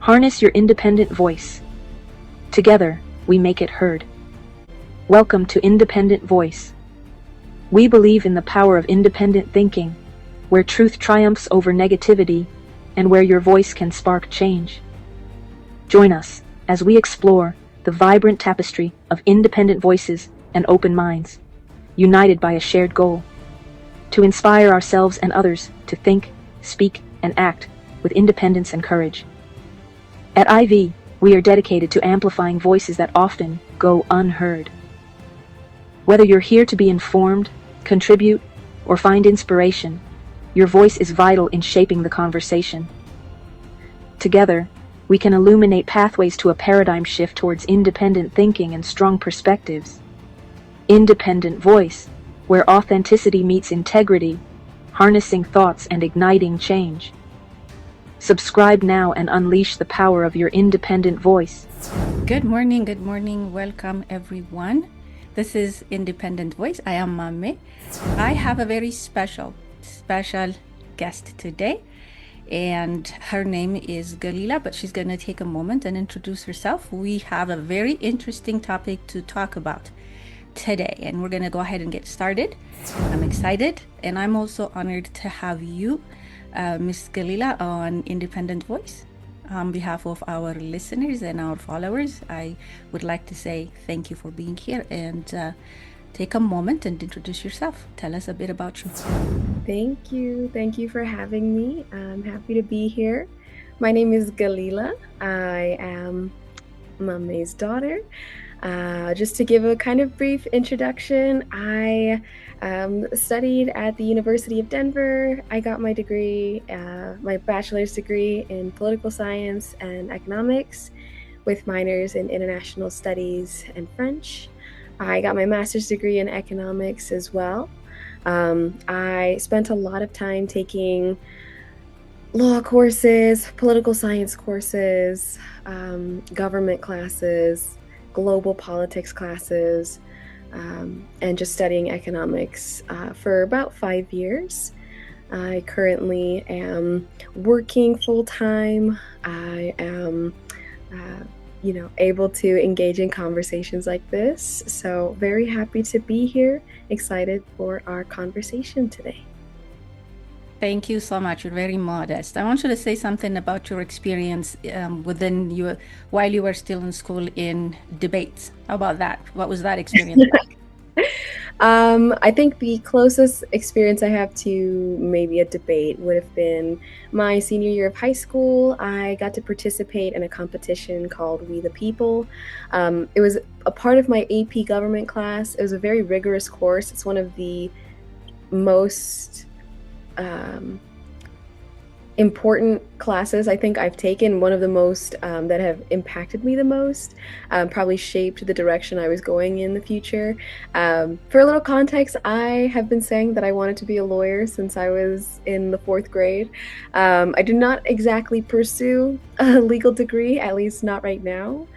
Harness your independent voice. Together, we make it heard. Welcome to Independent Voice. We believe in the power of independent thinking, where truth triumphs over negativity, and where your voice can spark change. Join us as we explore the vibrant tapestry of independent voices and open minds, united by a shared goal: to inspire ourselves and others to think, speak, and act with independence and courage. At IV, we are dedicated to amplifying voices that often go unheard. Whether you're here to be informed, contribute, or find inspiration, your voice is vital in shaping the conversation. Together, we can illuminate pathways to a paradigm shift towards independent thinking and strong perspectives. Independent Voice, where authenticity meets integrity, harnessing thoughts and igniting change. Subscribe now and unleash the power of your independent voice. Good morning. Welcome, everyone. This is Independent Voice. I am Mame. I have a very special guest today, and her name is Galila, but she's going to take a moment and introduce herself. We have a very interesting topic to talk about today, and we're going to go ahead and get started. I'm excited, and I'm also honored to have you, Miss Galila, on Independent Voice. On behalf of our listeners and our followers, I would like to say thank you for being here, and take a moment and introduce yourself. Tell us a bit about you. Thank you for having me. I'm happy to be here. My name is Galila. I am Mame's daughter. Just to give a kind of brief introduction, I studied at the University of Denver. I got my degree, my bachelor's degree in political science and economics, with minors in international studies and French. I got my master's degree in economics as well. I spent a lot of time taking law courses, political science courses, government classes, global politics classes, and just studying economics for about 5 years. I currently am working full-time. I am able to engage in conversations like this. So very happy to be here. Excited for our conversation today. Thank you so much. You're very modest. I want you to say something about your experience while you were still in school in debates. How about that? What was that experience like? I think the closest experience I have to maybe a debate would have been my senior year of high school. I got to participate in a competition called We the People. It was a part of my AP government class. It was a very rigorous course. It's one of the most important classes I think I've taken, one of the most that have impacted me the most, probably shaped the direction I was going in the future. For a little context, I have been saying that I wanted to be a lawyer since I was in the 4th grade. I do not exactly pursue a legal degree, at least not right now,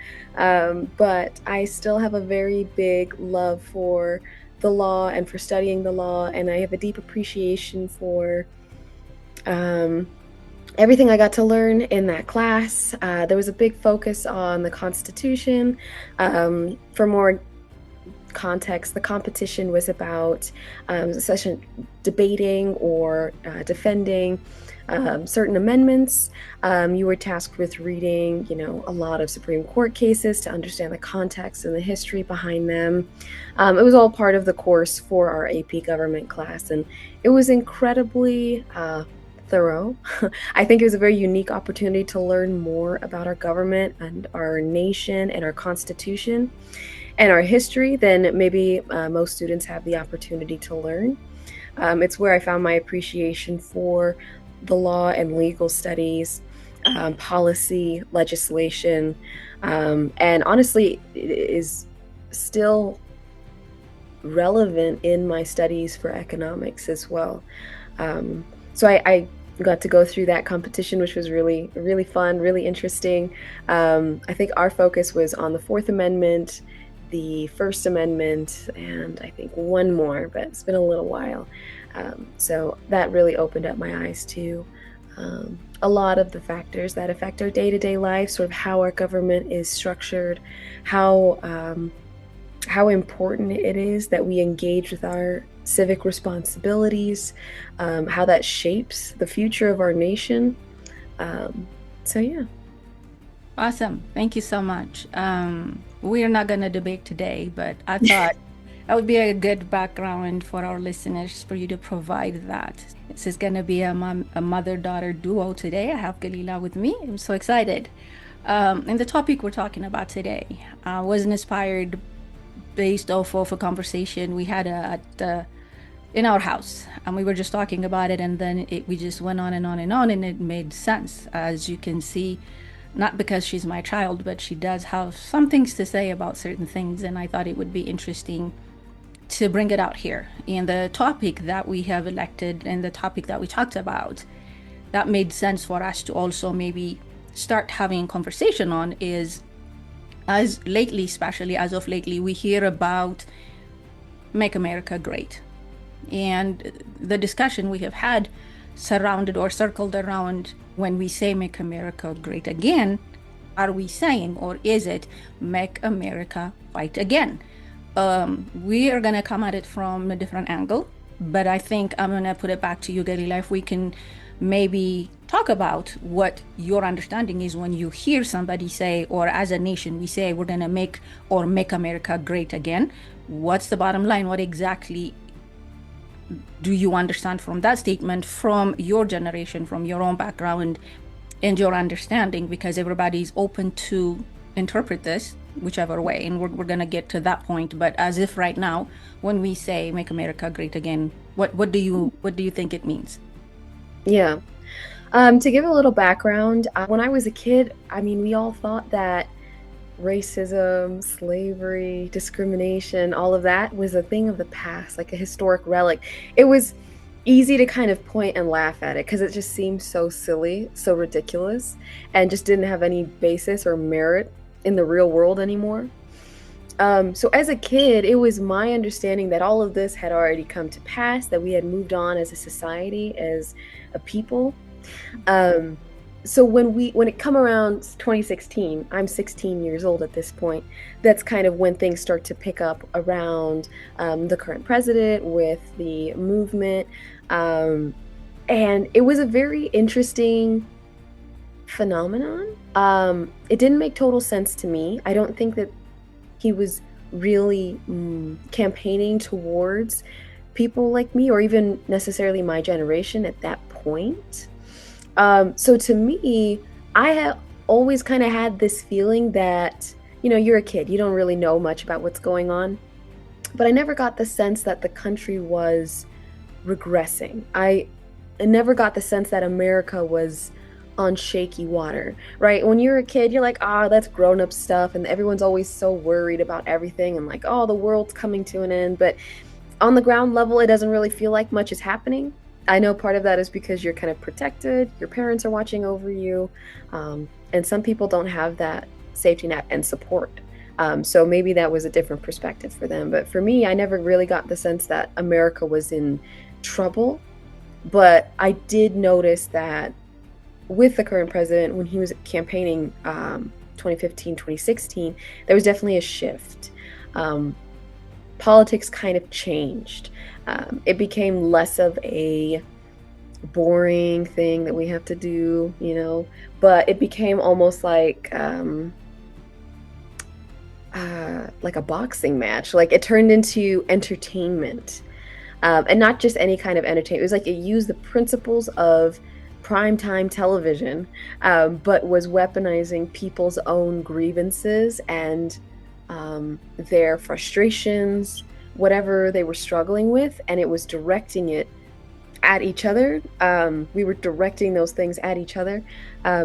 but I still have a very big love for the law and for studying the law, and I have a deep appreciation for everything I got to learn in that class. There was a big focus on the Constitution. For more context, the competition was about debating or defending certain amendments. You were tasked with reading, a lot of Supreme Court cases to understand the context and the history behind them. It was all part of the course for our AP government class, and it was incredibly thorough. I think it was a very unique opportunity to learn more about our government and our nation and our Constitution and our history than maybe most students have the opportunity to learn. It's where I found my appreciation for the law and legal studies, policy, legislation, and honestly, it is still relevant in my studies for economics as well. So I got to go through that competition, which was really, really fun, really interesting. I think our focus was on the 4th Amendment, the First Amendment, and I think one more, but it's been a little while. So that really opened up my eyes to A lot of the factors that affect our day-to-day life, sort of how our government is structured, how important it is that we engage with our civic responsibilities, how that shapes the future of our nation. So yeah. Awesome. Thank you so much. We are not going to debate today, but I thought that would be a good background for our listeners for you to provide that. This is going to be a mother-daughter duo today. I have Galila with me. I'm so excited. And the topic we're talking about today was inspired based off of a conversation we had in our house, and we were just talking about it, and then we just went on and on and on, and it made sense. As you can see, not because she's my child, but she does have some things to say about certain things, and I thought it would be interesting to bring it out here. And the topic that we have elected and the topic that we talked about that made sense for us to also maybe start having conversation on is, as of lately, we hear about Make America Great. And the discussion we have had surrounded or circled around, when we say Make America Great Again, are we saying, or is it Make America Fight Again? We are going to come at it from a different angle, but I think I'm going to put it back to you, Galila, if we can maybe talk about what your understanding is when you hear somebody say, or as a nation, we say we're going to make America great again. What's the bottom line? What exactly do you understand from that statement, from your generation, from your own background and your understanding? Because everybody's open to interpret this whichever way, and we're going to get to that point. But as if right now, when we say Make America Great Again, what do you think it means? Yeah. To give a little background, when I was a kid, I mean, we all thought that racism, slavery, discrimination, all of that was a thing of the past, like a historic relic. It was easy to kind of point and laugh at it because it just seemed so silly, so ridiculous, and just didn't have any basis or merit in the real world anymore. So as a kid, it was my understanding that all of this had already come to pass, that we had moved on as a society, as a people. So when it come around 2016, I'm 16 years old at this point. That's kind of when things start to pick up around the current president with the movement. And it was a very interesting phenomenon. It didn't make total sense to me. I don't think that he was really campaigning towards people like me, or even necessarily my generation at that point. So to me, I have always kind of had this feeling that, you're a kid, you don't really know much about what's going on. But I never got the sense that the country was regressing. I never got the sense that America was on shaky water, right? When you're a kid, you're like, that's grown-up stuff, and everyone's always so worried about everything, and like, the world's coming to an end. But on the ground level, it doesn't really feel like much is happening. I know part of that is because you're kind of protected, your parents are watching over you, and some people don't have that safety net and support. So maybe that was a different perspective for them. But for me, I never really got the sense that America was in trouble. But I did notice that with the current president, when he was campaigning 2015, 2016, there was definitely a shift. Politics kind of changed. It became less of a boring thing that we have to do, but it became almost like a boxing match. Like, it turned into entertainment, and not just any kind of entertainment. It was like it used the principles of primetime television, but was weaponizing people's own grievances and their frustrations, whatever they were struggling with, and it was directing it at each other. We were directing those things at each other.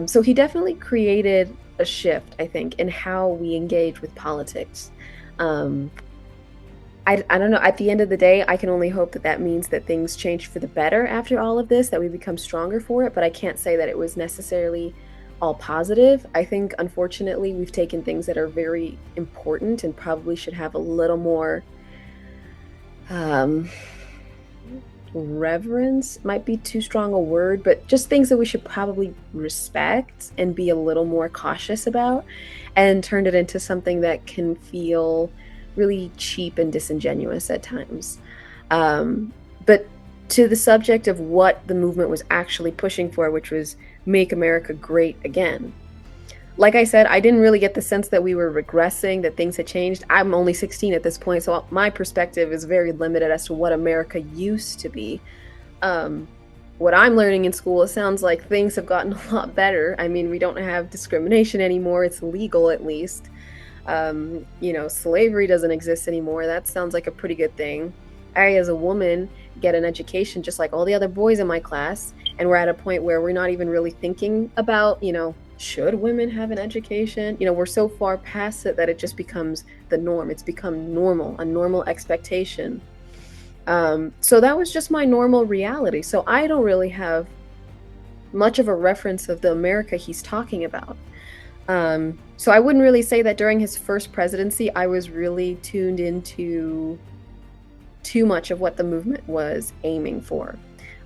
So he definitely created a shift, I think, in how we engage with politics. I don't know. At the end of the day, I can only hope that that means that things change for the better after all of this, that we become stronger for it. But I can't say that it was necessarily all positive. I think, unfortunately, we've taken things that are very important and probably should have a little more reverence might be too strong a word, but just things that we should probably respect and be a little more cautious about, and turned it into something that can feel really cheap and disingenuous at times. But to the subject of what the movement was actually pushing for, which was make America great again. Like I said, I didn't really get the sense that we were regressing, that things had changed. I'm only 16 at this point, so my perspective is very limited as to what America used to be. What I'm learning in school, it sounds like things have gotten a lot better. I mean, we don't have discrimination anymore. It's legal, at least. Slavery doesn't exist anymore. That sounds like a pretty good thing. I, as a woman, get an education just like all the other boys in my class, and we're at a point where we're not even really thinking about, should women have an education? We're so far past it that it just becomes the norm. It's become normal, a normal expectation. So that was just my normal reality. So I don't really have much of a reference of the America he's talking about. So I wouldn't really say that during his first presidency, I was really tuned into too much of what the movement was aiming for.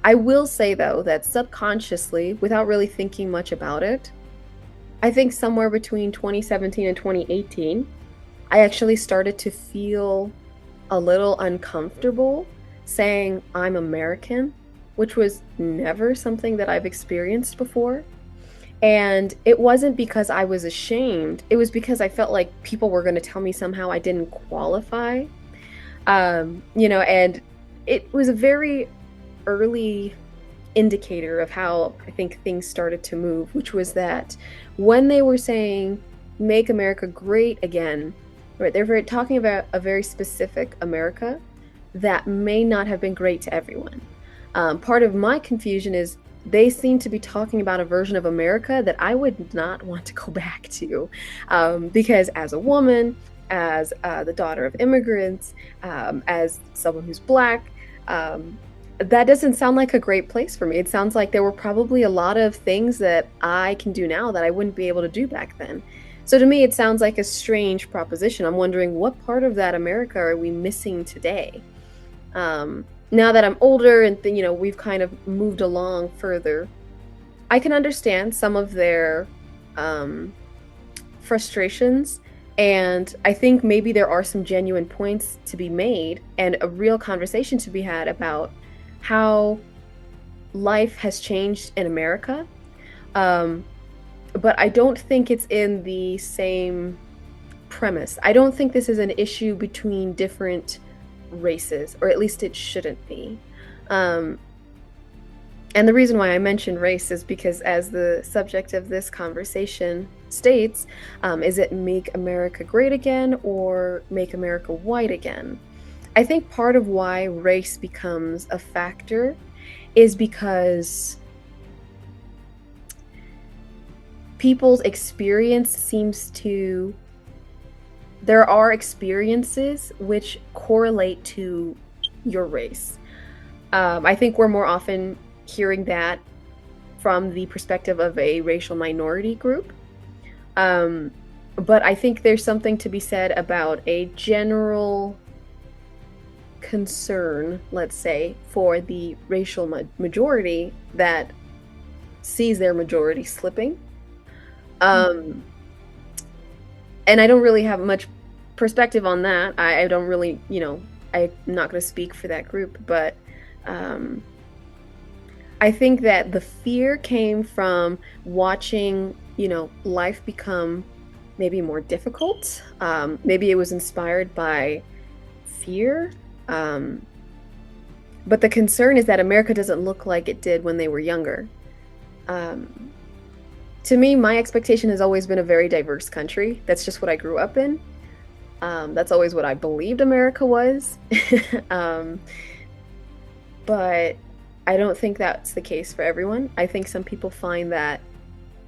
I will say, though, that subconsciously, without really thinking much about it, I think somewhere between 2017 and 2018, I actually started to feel a little uncomfortable saying I'm American, which was never something that I've experienced before. And it wasn't because I was ashamed. It was because I felt like people were going to tell me somehow I didn't qualify. And it was a very early indicator of how I think things started to move, which was that when they were saying make America great again, right, they're talking about a very specific America that may not have been great to everyone. Part of my confusion is they seem to be talking about a version of America that I would not want to go back to, because as a woman, as the daughter of immigrants, as someone who's Black, that doesn't sound like a great place for me. It sounds like there were probably a lot of things that I can do now that I wouldn't be able to do back then. So to me, it sounds like a strange proposition. I'm wondering what part of that America are we missing today? Now that I'm older and we've kind of moved along further, I can understand some of their frustrations. And I think maybe there are some genuine points to be made and a real conversation to be had about how life has changed in America. But I don't think it's in the same premise. I don't think this is an issue between different races, or at least it shouldn't be. And the reason why I mention race is because, as the subject of this conversation states, is it make America great again or make America white again? I think part of why race becomes a factor is because people's experience there are experiences which correlate to your race. I think we're more often hearing that from the perspective of a racial minority group. But I think there's something to be said about a general concern, let's say, for the racial majority that sees their majority slipping. And I don't really have much perspective on that. I don't really, I'm not going to speak for that group, but I think that the fear came from watching, life become maybe more difficult. Maybe it was inspired by fear. But the concern is that America doesn't look like it did when they were younger. To me, my expectation has always been a very diverse country. That's just what I grew up in. That's always what I believed America was. But I don't think that's the case for everyone. I think some people find that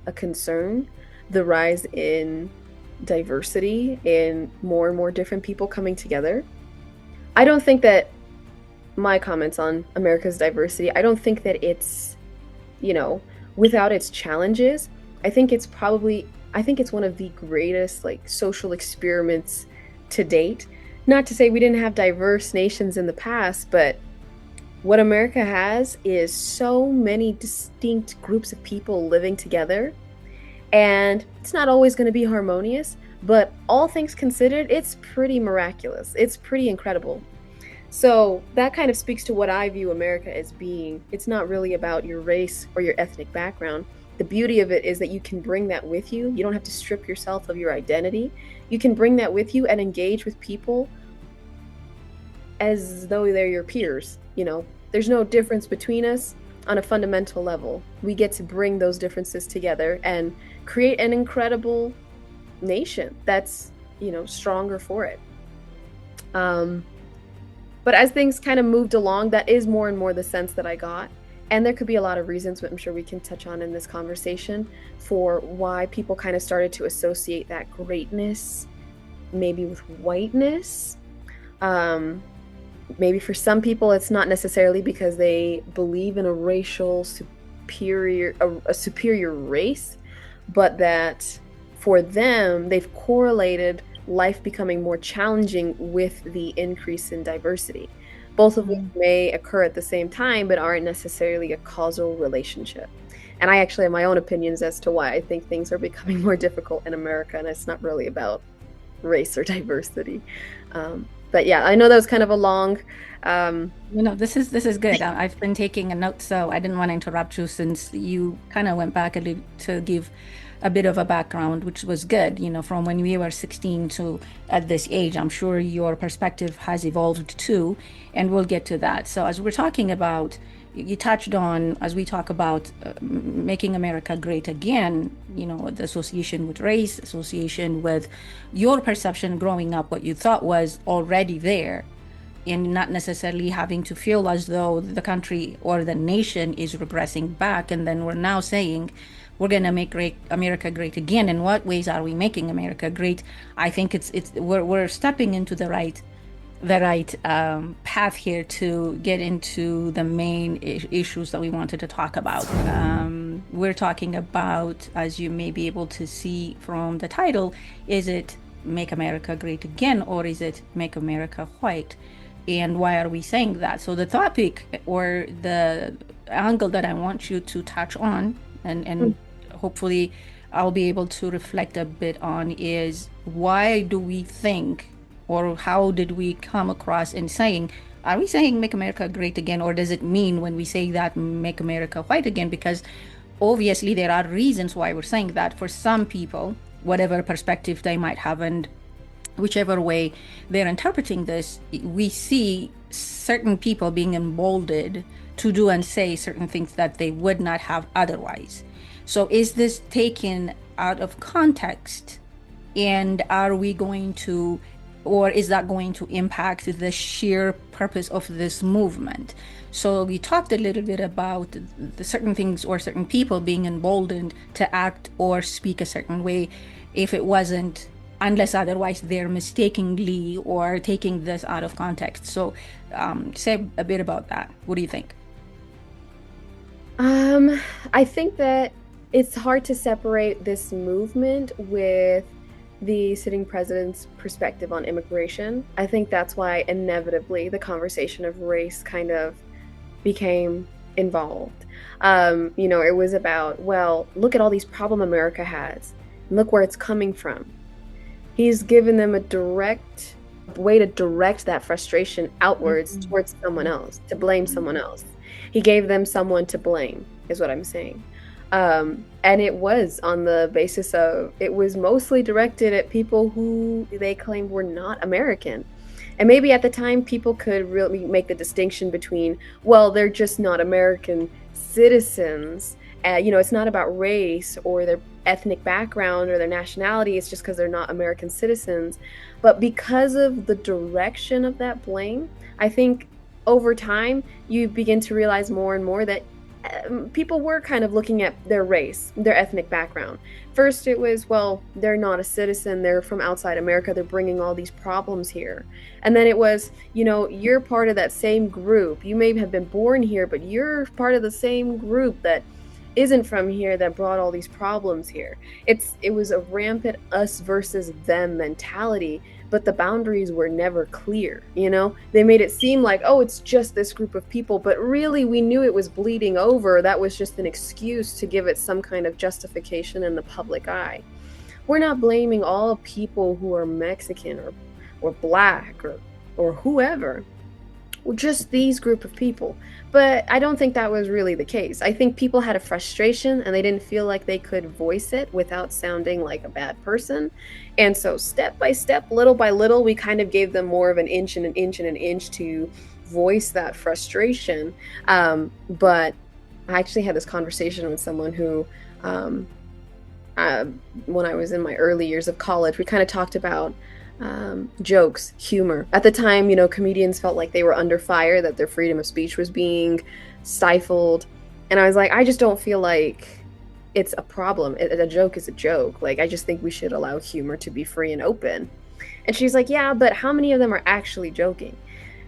a concern, the rise in diversity, in more and more different people coming together. I don't think that my comments on America's diversity, I don't think that it's, without its challenges. I think it's one of the greatest social experiments to date. Not to say we didn't have diverse nations in the past, but What America has is so many distinct groups of people living together, and it's not always going to be harmonious, but all things considered, it's pretty miraculous. It's pretty incredible. So that kind of speaks to what I view America as being. It's not really about your race or your ethnic background. The beauty of it is that you can bring that with you. You don't have to strip yourself of your identity. You can bring that with you and engage with people as though they're your peers. There's no difference between us on a fundamental level. We get to bring those differences together and create an incredible nation that's, stronger for it. But as things kind of moved along, that is more and more the sense that I got. And there could be a lot of reasons, but I'm sure we can touch on in this conversation, for why people kind of started to associate that greatness maybe with whiteness. Maybe for some people, it's not necessarily because they believe in a racial superior, a superior race, but that for them, they've correlated life becoming more challenging with the increase in diversity, both of which may occur at the same time, but aren't necessarily a causal relationship. And I actually have my own opinions as to why I think things are becoming more difficult in America, and it's not really about race or diversity. But yeah, I know that was kind of a long. This is good. I've been taking a note, so I didn't want to interrupt you since you kind of went back to give a bit of a background, which was good, from when we were 16 to at this age. I'm sure your perspective has evolved too, and we'll get to that. So as we're talking about, you touched on, as we talk about making America great again, the association with race, association with your perception growing up, what you thought was already there, and not necessarily having to feel as though the country or the nation is regressing back. And then we're now saying, we're going to make America great again. In what ways are we making America great? I think we're stepping into the right path here to get into the main issues that we wanted to talk about. We're talking about, as you may be able to see from the title, is it Make America Great Again, or is it Make America White? And why are we saying that? So the topic or the angle that I want you to touch on, and hopefully I'll be able to reflect a bit on, is why do we think, or how did we come across in saying, are we saying Make America Great Again, or does it mean when we say that Make America White Again? Because obviously there are reasons why we're saying that. For some people, whatever perspective they might have and whichever way they're interpreting this, we see certain people being emboldened to do and say certain things that they would not have otherwise. So is this taken out of context, and are we going to, or is that going to impact the sheer purpose of this movement? So we talked a little bit about the certain things or certain people being emboldened to act or speak a certain way, if it wasn't, unless otherwise they're mistakenly or taking this out of context. So say a bit about that. What do you think? I think that it's hard to separate this movement with the sitting president's perspective on immigration. I think that's why inevitably the conversation of race kind of became involved. It was about, well, look at all these problems America has. Look where it's coming from. He's given them a direct way to direct that frustration outwards towards someone else, to blame someone else. He gave them someone to blame, is what I'm saying. And it was on the basis of, it was mostly directed at people who they claimed were not American. And maybe at the time people could really make the distinction between, well, they're just not American citizens. It's not about race or their ethnic background or their nationality. It's just because they're not American citizens. But because of the direction of that blame, I think over time you begin to realize more and more that people were kind of looking at their race, their ethnic background. First it was, well, they're not a citizen, they're from outside America, they're bringing all these problems here. And then it was, you're part of that same group. You may have been born here, but you're part of the same group that isn't from here that brought all these problems here. It was a rampant us versus them mentality but the boundaries were never clear, you know? They made it seem like, oh, it's just this group of people, but really we knew it was bleeding over. That was just an excuse to give it some kind of justification in the public eye. We're not blaming all people who are Mexican or black or whoever, just these group of people. But I don't think that was really the case. I think people had a frustration and they didn't feel like they could voice it without sounding like a bad person. And so step by step, little by little, we kind of gave them more of an inch and an inch and an inch to voice that frustration. But I actually had this conversation with someone who, when I was in my early years of college, we kind of talked about jokes, humor. At the time, you know, comedians felt like they were under fire, that their freedom of speech was being stifled. And I was like, I just don't feel like it's a problem. A joke is a joke. Like, I just think we should allow humor to be free and open. And she's like, yeah, but how many of them are actually joking?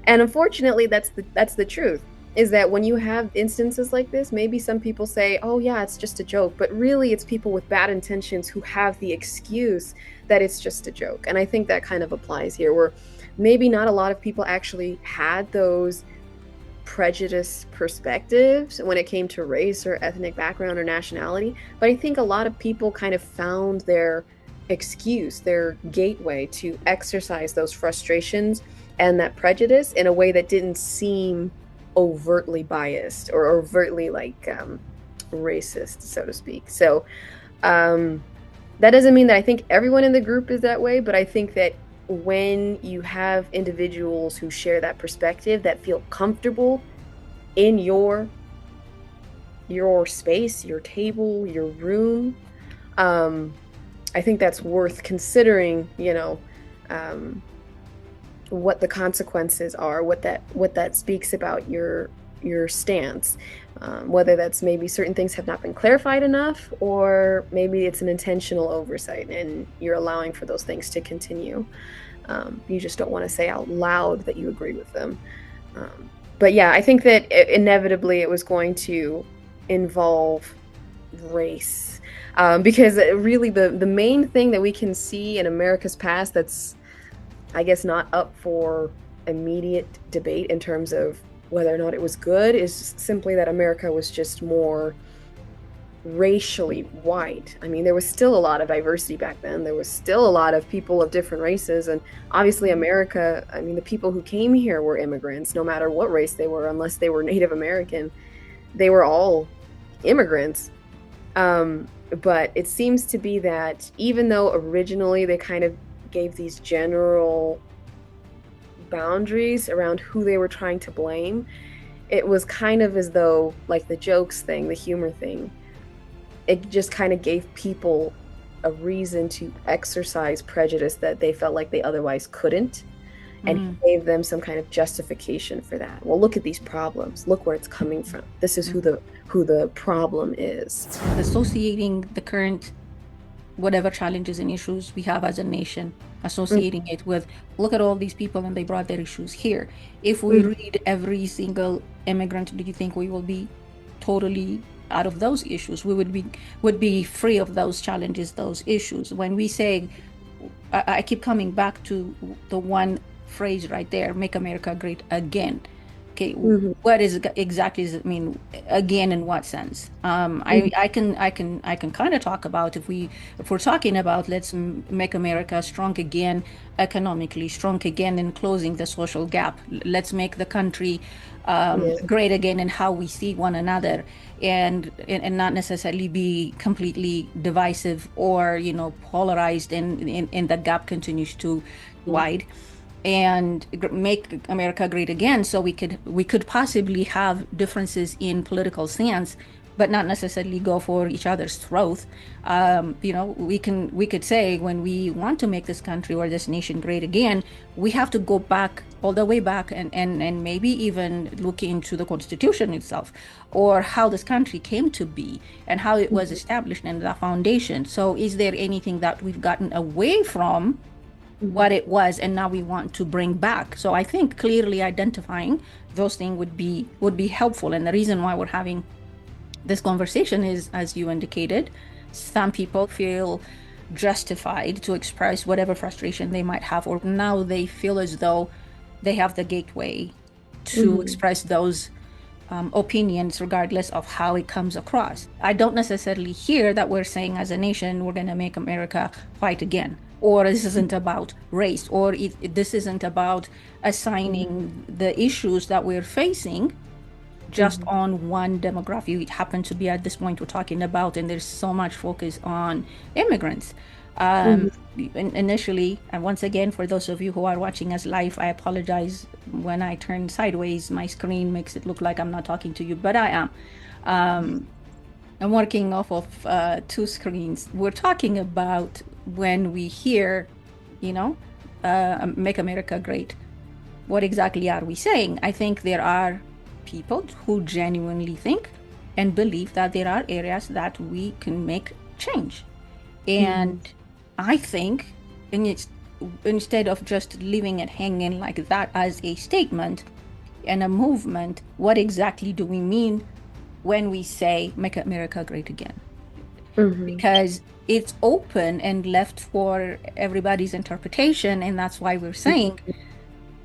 And unfortunately, that's the truth, is that when you have instances like this, maybe some people say, oh yeah, it's just a joke, but really it's people with bad intentions who have the excuse that it's just a joke. And I think that kind of applies here, where maybe not a lot of people actually had those prejudiced perspectives when it came to race or ethnic background or nationality, but I think a lot of people kind of found their excuse, their gateway to exercise those frustrations and that prejudice in a way that didn't seem overtly biased or overtly like racist, so to speak. So that doesn't mean that I think everyone in the group is that way, but I think that when you have individuals who share that perspective, that feel comfortable in your space, your table, your room, I think that's worth considering, you know, what the consequences are, what that speaks about your stance, whether that's maybe certain things have not been clarified enough, or maybe it's an intentional oversight and you're allowing for those things to continue. You just don't want to say out loud that you agree with them. But yeah, I think that inevitably it was going to involve race, because really the main thing that we can see in America's past that's, I guess, not up for immediate debate in terms of whether or not it was good is simply that America was just more racially white. I mean, there was still a lot of diversity back then. There was still a lot of people of different races. And obviously America, I mean, the people who came here were immigrants, no matter what race they were, unless they were Native American. They were all immigrants. But it seems to be that even though originally they kind of gave these general boundaries around who they were trying to blame, it was kind of as though, like the jokes thing, the humor thing, it just kind of gave people a reason to exercise prejudice that they felt like they otherwise couldn't, and gave them some kind of justification for that. Well, look at these problems. Look where it's coming from. This is who the problem is. Associating the current whatever challenges and issues we have as a nation, associating it with, look at all these people and they brought their issues here. If we read every single immigrant, do you think we will be totally out of those issues? We would be free of those challenges, those issues. When we say, I keep coming back to the one phrase right there, make America great again. Okay, what exactly does it mean? Again, in what sense? I can kind of talk about if we're talking about let's make America strong again, economically strong again, in closing the social gap. Let's make the country great again in how we see one another, and not necessarily be completely divisive or polarized, and the gap continues to wide. And make America great again, so we could possibly have differences in political stance, but not necessarily go for each other's throat. We could say, when we want to make this country or this nation great again, we have to go back, all the way back, and maybe even look into the Constitution itself, or how this country came to be and how it was established and the foundation. So is there anything that we've gotten away from what it was and now we want to bring back? So I think clearly identifying those things would be helpful. And the reason why we're having this conversation is, as you indicated, some people feel justified to express whatever frustration they might have, or now they feel as though they have the gateway to express those opinions regardless of how it comes across. I don't necessarily hear that we're saying as a nation we're going to make America fight again, or this isn't about race, or this isn't about assigning the issues that we're facing just on one demographic. It happened to be at this point we're talking about, and there's so much focus on immigrants. Initially, and once again, for those of you who are watching us live, I apologize. When I turn sideways, my screen makes it look like I'm not talking to you, but I am. I'm working off of two screens. We're talking about when we hear, make America great. What exactly are we saying? I think there are people who genuinely think and believe that there are areas that we can make change. And I think instead of just leaving it hanging like that as a statement and a movement, what exactly do we mean when we say make America great again? Because it's open and left for everybody's interpretation, and that's why we're saying,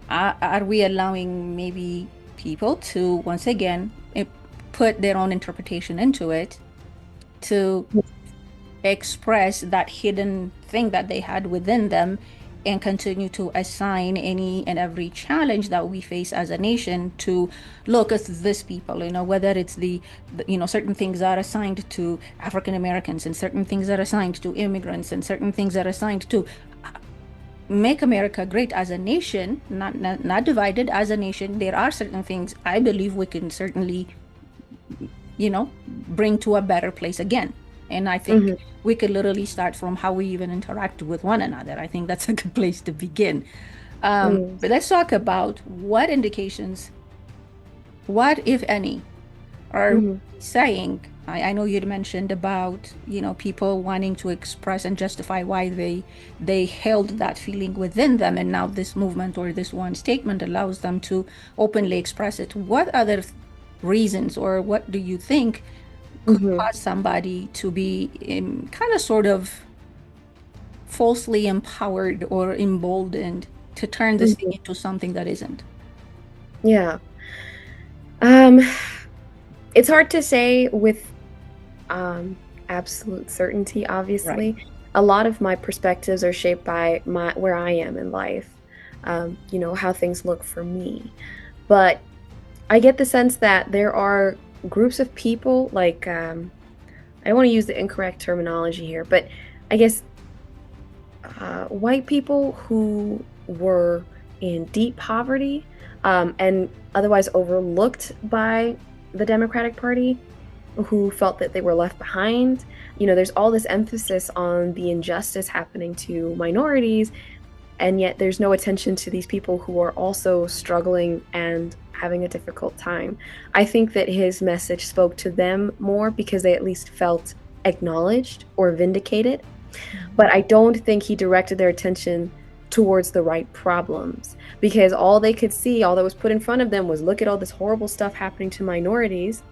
are we allowing maybe people to once again put their own interpretation into it to express that hidden thing that they had within them, and continue to assign any and every challenge that we face as a nation to look at this people, whether it's the certain things are assigned to African Americans, and certain things are assigned to immigrants, and certain things are assigned to make America great as a nation, not divided as a nation. There are certain things I believe we can certainly, bring to a better place again. And I think we could literally start from how we even interact with one another. I think that's a good place to begin. But let's talk about what indications, what, if any, are saying. I know you'd mentioned about, people wanting to express and justify why they held that feeling within them. And now this movement or this one statement allows them to openly express it. What other reasons, or what do you think could cause somebody to be kind of sort of falsely empowered or emboldened to turn this thing into something that isn't? Yeah. It's hard to say with absolute certainty, obviously. Right. A lot of my perspectives are shaped by where I am in life, how things look for me. But I get the sense that there are groups of people, like I don't want to use the incorrect terminology here, but I guess white people who were in deep poverty and otherwise overlooked by the Democratic Party, who felt that they were left behind. There's all this emphasis on the injustice happening to minorities, and yet there's no attention to these people who are also struggling and having a difficult time. I think that his message spoke to them more because they at least felt acknowledged or vindicated. But I don't think he directed their attention towards the right problems, because all they could see, all that was put in front of them was, look at all this horrible stuff happening to minorities.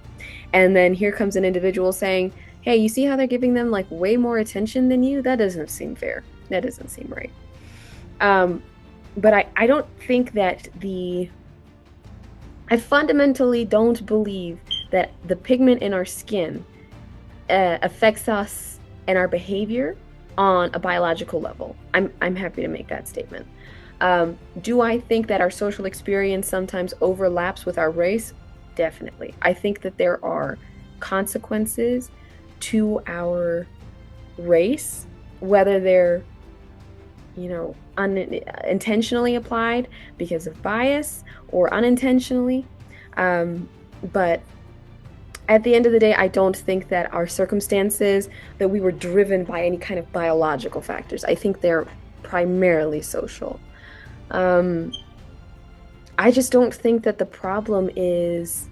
And then here comes an individual saying, hey, you see how they're giving them like way more attention than you? That doesn't seem fair. That doesn't seem right. But I don't think that I fundamentally don't believe that the pigment in our skin affects us and our behavior on a biological level. I'm happy to make that statement. Do I think that our social experience sometimes overlaps with our race? Definitely. I think that there are consequences to our race, whether they're unintentionally applied because of bias or unintentionally. But at the end of the day, I don't think that our circumstances, that we were driven by any kind of biological factors. I think they're primarily social. I just don't think that the problem is,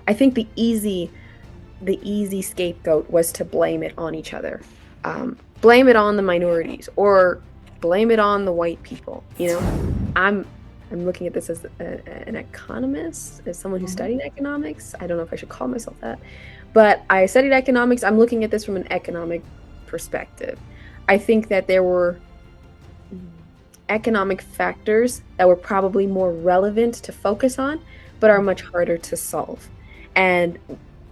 I think the easy scapegoat was to blame it on each other. Blame it on the minorities or blame it on the white people. I'm looking at this as an economist, as someone who studied economics. I don't know if I should call myself that, but I studied economics. I'm looking at this from an economic perspective. I think that there were economic factors that were probably more relevant to focus on, but are much harder to solve. And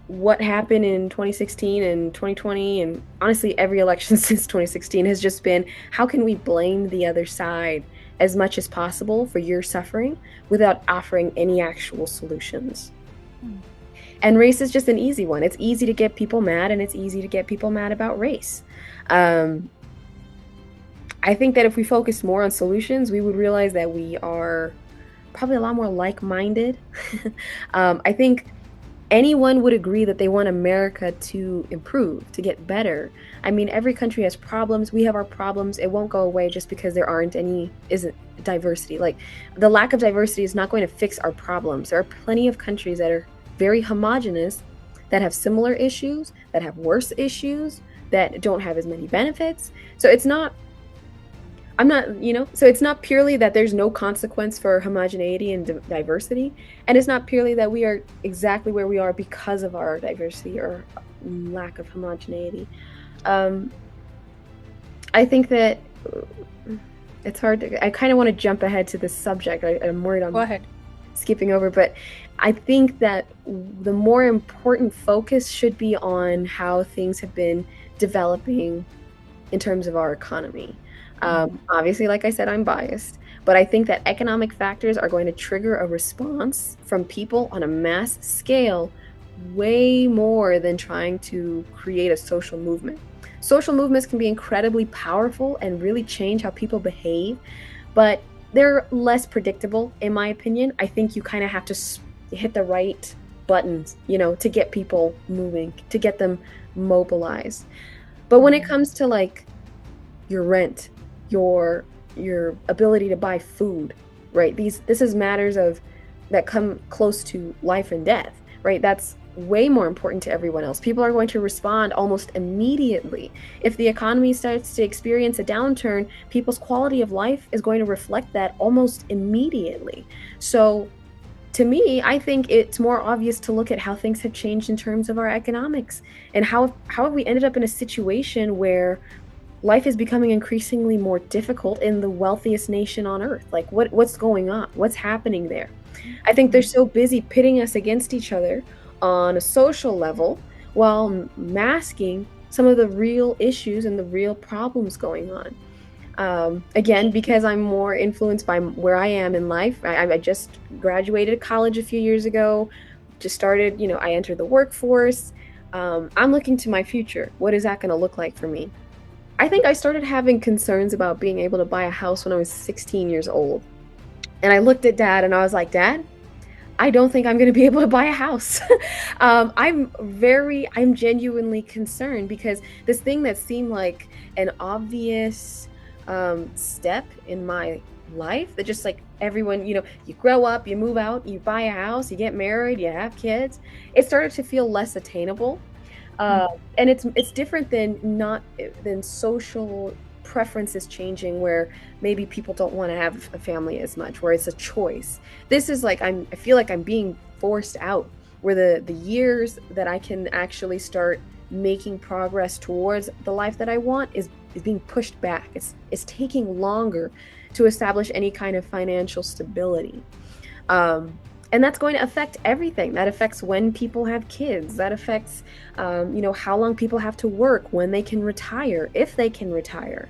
what happened in 2016 and 2020, and honestly, every election since 2016 has just been, how can we blame the other side as much as possible for your suffering without offering any actual solutions? And race is just an easy one. It's easy to get people mad, and it's easy to get people mad about race. I think that if we focus more on solutions, we would realize that we are probably a lot more like-minded. I think anyone would agree that they want America to improve, to get better. I mean, every country has problems. We have our problems. It won't go away just because there isn't diversity. Like, the lack of diversity is not going to fix our problems. There are plenty of countries that are very homogenous, that have similar issues, that have worse issues, that don't have as many benefits. So it's not purely that there's no consequence for homogeneity and diversity. And it's not purely that we are exactly where we are because of our diversity or lack of homogeneity. I think that it's hard I kind of want to jump ahead to this subject. I'm worried Go ahead. skipping over, but I think that the more important focus should be on how things have been developing in terms of our economy. Obviously, like I said, I'm biased, but I think that economic factors are going to trigger a response from people on a mass scale way more than trying to create a social movement. Social movements can be incredibly powerful and really change how people behave, but they're less predictable, in my opinion. I think you kind of have to hit the right buttons, to get people moving, to get them mobilized. But when it comes to like your rent, your ability to buy food, right? This is matters that come close to life and death, right? That's way more important to everyone else. People are going to respond almost immediately. If the economy starts to experience a downturn, people's quality of life is going to reflect that almost immediately. So to me, I think it's more obvious to look at how things have changed in terms of our economics, and how have we ended up in a situation where life is becoming increasingly more difficult in the wealthiest nation on earth. Like, what's going on? What's happening there? I think they're so busy pitting us against each other on a social level while masking some of the real issues and the real problems going on. Again, because I'm more influenced by where I am in life. I just graduated college a few years ago, just started, I entered the workforce. I'm looking to my future. What is that going to look like for me? I think I started having concerns about being able to buy a house when I was 16 years old. And I looked at Dad and I was like, Dad, I don't think I'm going to be able to buy a house. I'm genuinely concerned, because this thing that seemed like an obvious step in my life, that just like everyone, you grow up, you move out, you buy a house, you get married, you have kids, it started to feel less attainable. And it's different than social preferences changing, where maybe people don't want to have a family as much, where it's a choice. This is like, I feel like I'm being forced out, where the years that I can actually start making progress towards the life that I want is being pushed back. It's taking longer to establish any kind of financial stability. And that's going to affect everything. That affects when people have kids. That affects, how long people have to work, when they can retire, if they can retire.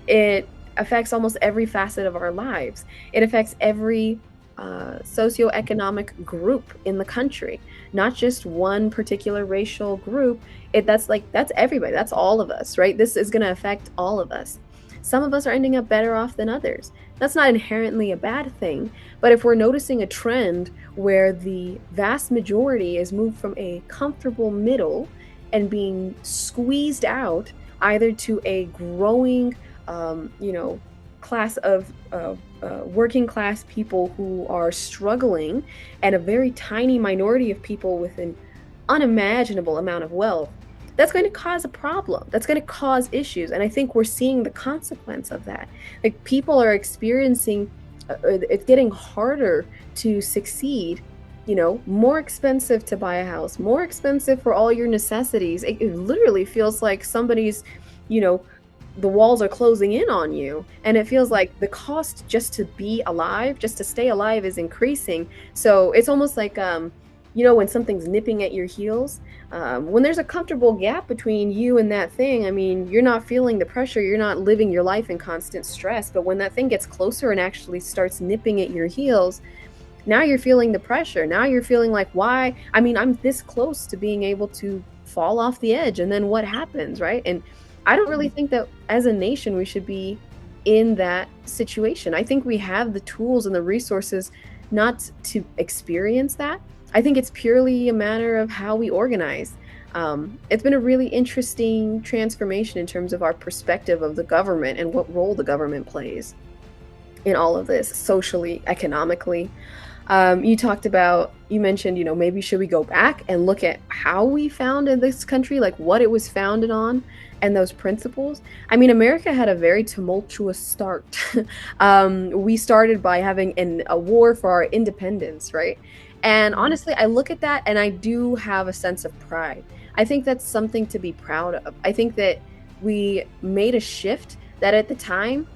It affects almost every facet of our lives. It affects every socioeconomic group in the country, not just one particular racial group. That's everybody. That's all of us, right? This is going to affect all of us. Some of us are ending up better off than others. That's not inherently a bad thing, but if we're noticing a trend where the vast majority is moved from a comfortable middle and being squeezed out either to a growing, class of working class people who are struggling, and a very tiny minority of people with an unimaginable amount of wealth, that's going to cause a problem. That's going to cause issues. And I think we're seeing the consequence of that. Like, people are experiencing, it's getting harder to succeed more expensive to buy a house, more expensive for all your necessities. It literally feels like somebody's, you know, the walls are closing in on you. And it feels like the cost just to be alive, just to stay alive is increasing. So it's almost like, when something's nipping at your heels, when there's a comfortable gap between you and that thing, I mean, you're not feeling the pressure, you're not living your life in constant stress. But when that thing gets closer and actually starts nipping at your heels, now you're feeling the pressure. Now you're feeling like, why? I mean, I'm this close to being able to fall off the edge. And then what happens, right? And I don't really think that as a nation we should be in that situation. I think we have the tools and the resources not to experience that. I think it's purely a matter of how we organize. It's been a really interesting transformation in terms of our perspective of the government and what role the government plays in all of this, socially, economically. You mentioned, maybe should we go back and look at how we founded this country, like what it was founded on and those principles. I mean, America had a very tumultuous start. We started by having a war for our independence, right? And honestly, I look at that and I do have a sense of pride. I think that's something to be proud of. I think that we made a shift that at the time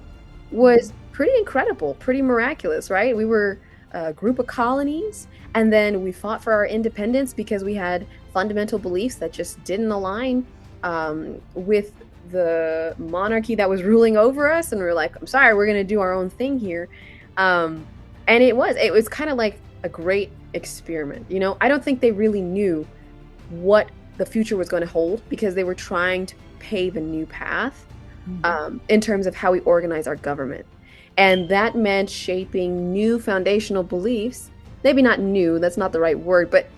was pretty incredible, pretty miraculous, right? We were a group of colonies, and then we fought for our independence because we had fundamental beliefs that just didn't align with the monarchy that was ruling over us. And we were like, I'm sorry, we're going to do our own thing here. And it was kind of like a great experiment. I don't think they really knew what the future was going to hold because they were trying to pave a new path in terms of how we organize our government. And that meant shaping new foundational beliefs, maybe not new, that's not the right word, but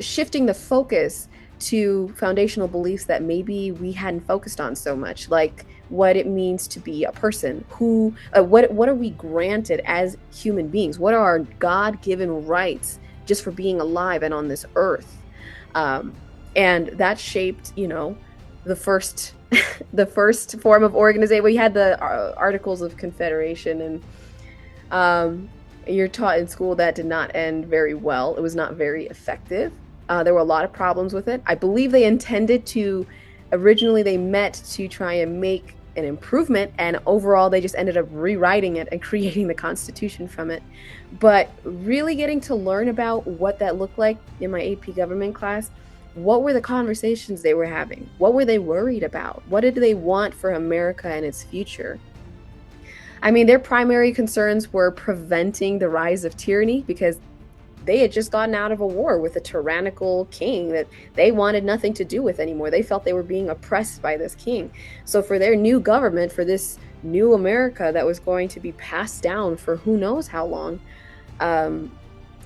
shifting the focus to foundational beliefs that maybe we hadn't focused on so much, like what it means to be a person, what are we granted as human beings? What are our God-given rights just for being alive and on this earth? And that shaped, the first the first form of organization. We had the Articles of Confederation, and you're taught in school that did not end very well. It was not very effective. There were a lot of problems with it. I believe originally they met to try and make an improvement, and overall they just ended up rewriting it and creating the Constitution from it. But really getting to learn about what that looked like in my AP government class, what were the conversations they were having? What were they worried about? What did they want for America and its future? I mean, their primary concerns were preventing the rise of tyranny because they had just gotten out of a war with a tyrannical king that they wanted nothing to do with anymore. They felt they were being oppressed by this king. So for their new government, for this new America that was going to be passed down for who knows how long,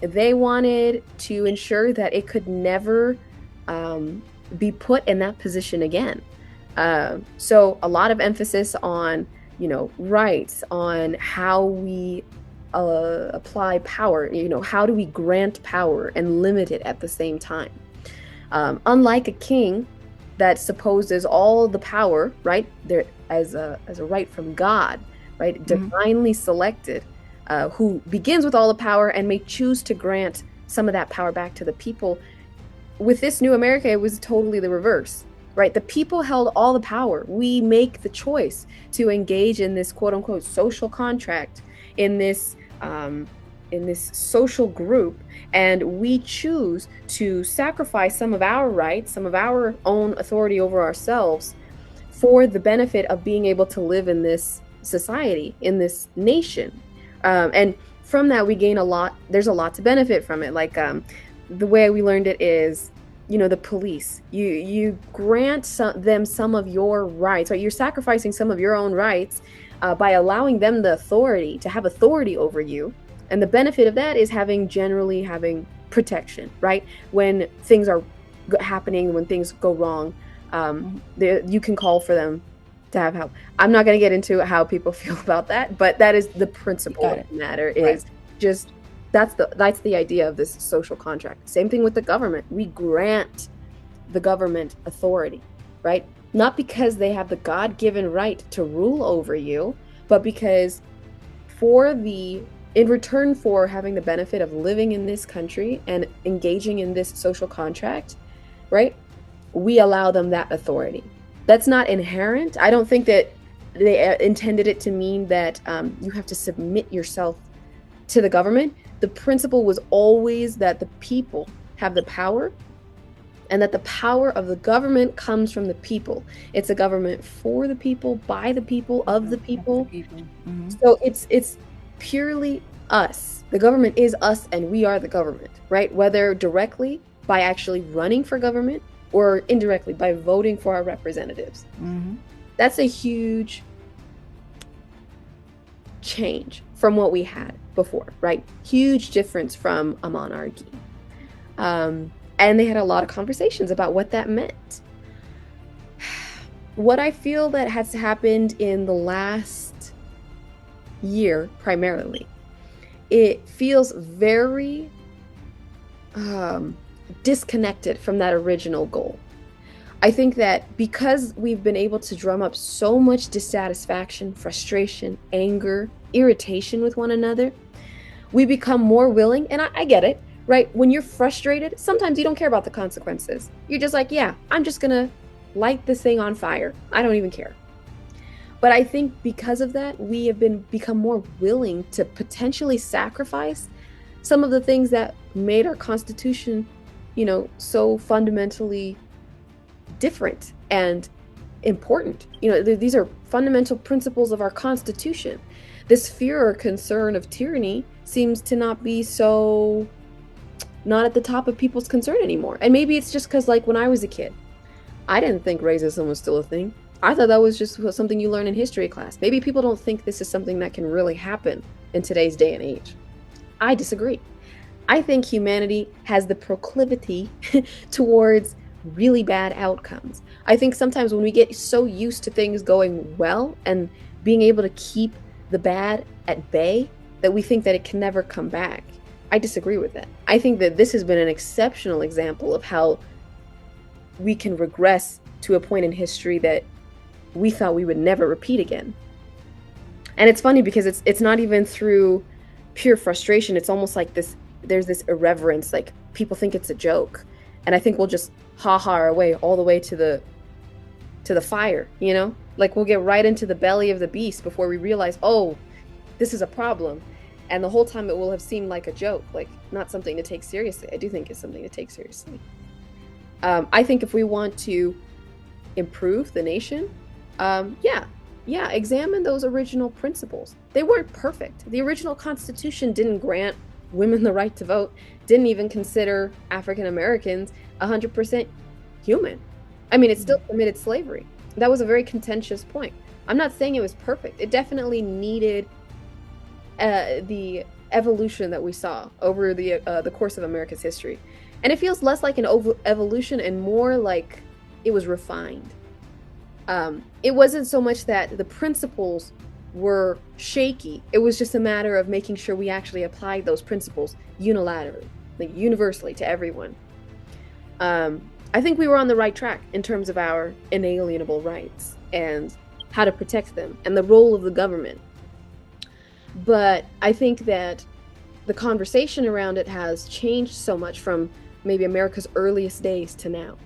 they wanted to ensure that it could never be put in that position again. So a lot of emphasis on, rights, on how we apply power, how do we grant power and limit it at the same time. Unlike a king that supposes all the power, right, there as a right from God, right, divinely selected, who begins with all the power and may choose to grant some of that power back to the people. With this new America, it was totally the reverse, right? The people held all the power. We make the choice to engage in this quote unquote social contract, in this social group, and we choose to sacrifice some of our rights, some of our own authority over ourselves for the benefit of being able to live in this society, in this nation. And from that, we gain a lot. There's a lot to benefit from it. Like, the way we learned it is, the police, you grant them some of your rights, right? You're sacrificing some of your own rights by allowing them the authority to have authority over you. And the benefit of that is generally having protection, right? When things are happening, when things go wrong, you can call for them to have help. I'm not going to get into how people feel about that, but that is the principle of the matter. Is just that's the idea of this social contract. Same thing with the government. We grant the government authority, right? Not because they have the God-given right to rule over you, but because for the in return for having the benefit of living in this country and engaging in this social contract, right? We allow them that authority. That's not inherent. I don't think that they intended it to mean that you have to submit yourself to the government. The principle was always that the people have the power, and that the power of the government comes from the people. It's a government for the people, by the people, of the people. Mm-hmm. So it's purely us. The government is us, and we are the government, right? Whether directly by actually running for government or indirectly by voting for our representatives. Mm-hmm. That's a huge change from what we had before, right? Huge difference from a monarchy. And they had a lot of conversations about what that meant. What I feel that has happened in the last year, primarily, it feels very disconnected from that original goal. I think that because we've been able to drum up so much dissatisfaction, frustration, anger, irritation with one another, we become more willing, and I get it, right? When you're frustrated, sometimes you don't care about the consequences. You're just like, yeah, I'm just gonna light this thing on fire. I don't even care. But I think because of that, we have become more willing to potentially sacrifice some of the things that made our Constitution, so fundamentally different and important. These are fundamental principles of our Constitution. This fear or concern of tyranny seems to not be so not at the top of people's concern anymore. And maybe it's just because, like, when I was a kid, I didn't think racism was still a thing. I thought that was just something you learn in history class. Maybe people don't think this is something that can really happen in today's day and age. I disagree. I think humanity has the proclivity towards really bad outcomes. I think sometimes when we get so used to things going well and being able to keep the bad at bay, that we think that it can never come back. I disagree with that. I think that this has been an exceptional example of how we can regress to a point in history that we thought we would never repeat again. And it's funny because it's not even through pure frustration. It's almost like there's this irreverence, like people think it's a joke. And I think we'll just ha-ha our way all the way to the fire, Like we'll get right into the belly of the beast before we realize, oh, this is a problem. And the whole time it will have seemed like a joke, like not something to take seriously. I do think it's something to take seriously. I think if we want to improve the nation, examine those original principles. They weren't perfect. The original Constitution didn't grant women the right to vote, didn't even consider African Americans 100% human. I mean, it still permitted slavery. That was a very contentious point. I'm not saying it was perfect. It definitely needed the evolution that we saw over the course of America's history. And it feels less like an evolution and more like it was refined. It wasn't so much that the principles were shaky. It was just a matter of making sure we actually applied those principles unilaterally, like universally to everyone. I think we were on the right track in terms of our inalienable rights and how to protect them and the role of the government. But I think that the conversation around it has changed so much from maybe America's earliest days to now.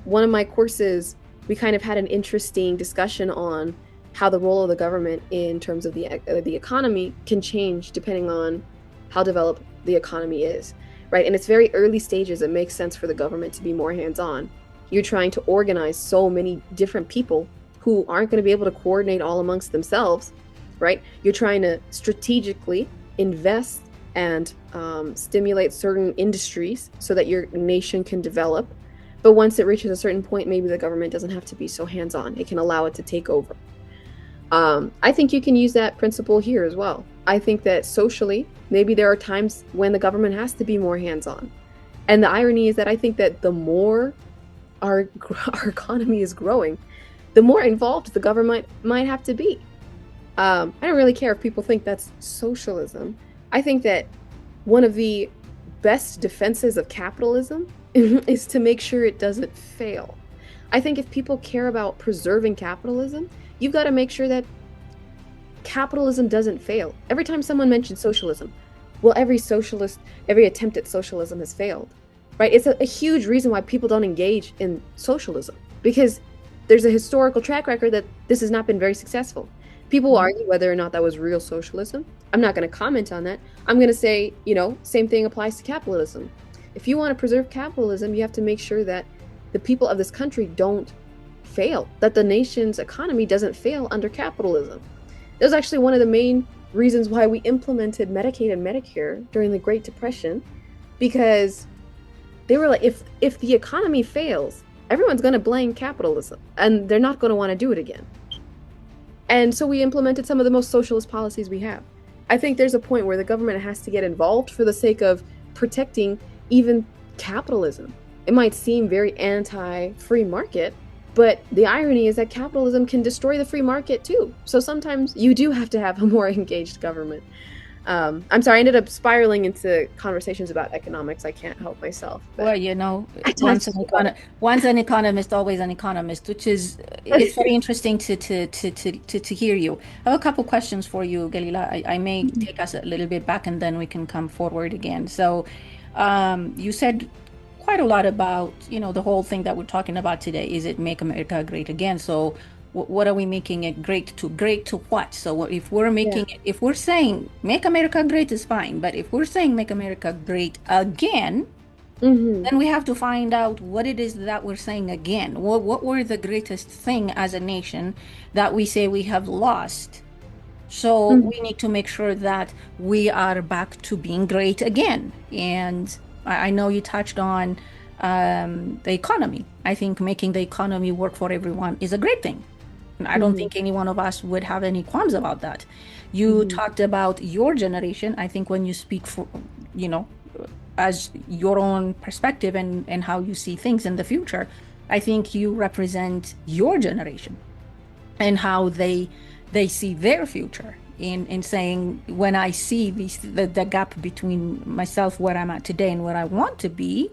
One of my courses, we kind of had an interesting discussion on how the role of the government in terms of the economy can change depending on how developed the economy is, right? In its very early stages, it makes sense for the government to be more hands-on. You're trying to organize so many different people who aren't going to be able to coordinate all amongst themselves, right? You're trying to strategically invest and stimulate certain industries so that your nation can develop. But once it reaches a certain point, maybe the government doesn't have to be so hands-on. It can allow it to take over. I think you can use that principle here as well. I think that socially, maybe there are times when the government has to be more hands-on. And the irony is that I think that the more our economy is growing, the more involved the government might have to be. I don't really care if people think that's socialism. I think that one of the best defenses of capitalism is to make sure it doesn't fail. I think if people care about preserving capitalism, you've got to make sure that capitalism doesn't fail. Every time someone mentions socialism, well, every attempt at socialism has failed, right? It's a huge reason why people don't engage in socialism, because there's a historical track record that this has not been very successful. People argue whether or not that was real socialism. I'm not going to comment on that. I'm going to say, same thing applies to capitalism. If you want to preserve capitalism, you have to make sure that the people of this country don't fail, that the nation's economy doesn't fail under capitalism. That was actually one of the main reasons why we implemented Medicaid and Medicare during the Great Depression, because they were like, if the economy fails, everyone's going to blame capitalism and they're not going to want to do it again. And so we implemented some of the most socialist policies we have. I think there's a point where the government has to get involved for the sake of protecting even capitalism. It might seem very anti-free market, but the irony is that capitalism can destroy the free market too. So sometimes you do have to have a more engaged government. I'm sorry, I ended up spiraling into conversations about economics. I can't help myself. Well, once an economist, always an economist, which is it's very interesting to hear you. I have a couple questions for you, Galila. I may take us a little bit back and then we can come forward again. So you said quite a lot about, the whole thing that we're talking about today. Is it Make America Great Again? So what are we making it great to? Great to what? So if we're making it, if we're saying Make America Great is fine, but if we're saying Make America Great Again, then we have to find out what it is that we're saying again. What were the greatest thing as a nation that we say we have lost? So we need to make sure that we are back to being great again. And I know you touched on the economy. I think making the economy work for everyone is a great thing. I don't think any one of us would have any qualms about that. You talked about your generation. I think when you speak for, as your own perspective and how you see things in the future, I think you represent your generation and how they see their future in saying, when I see the gap between myself, where I'm at today and where I want to be,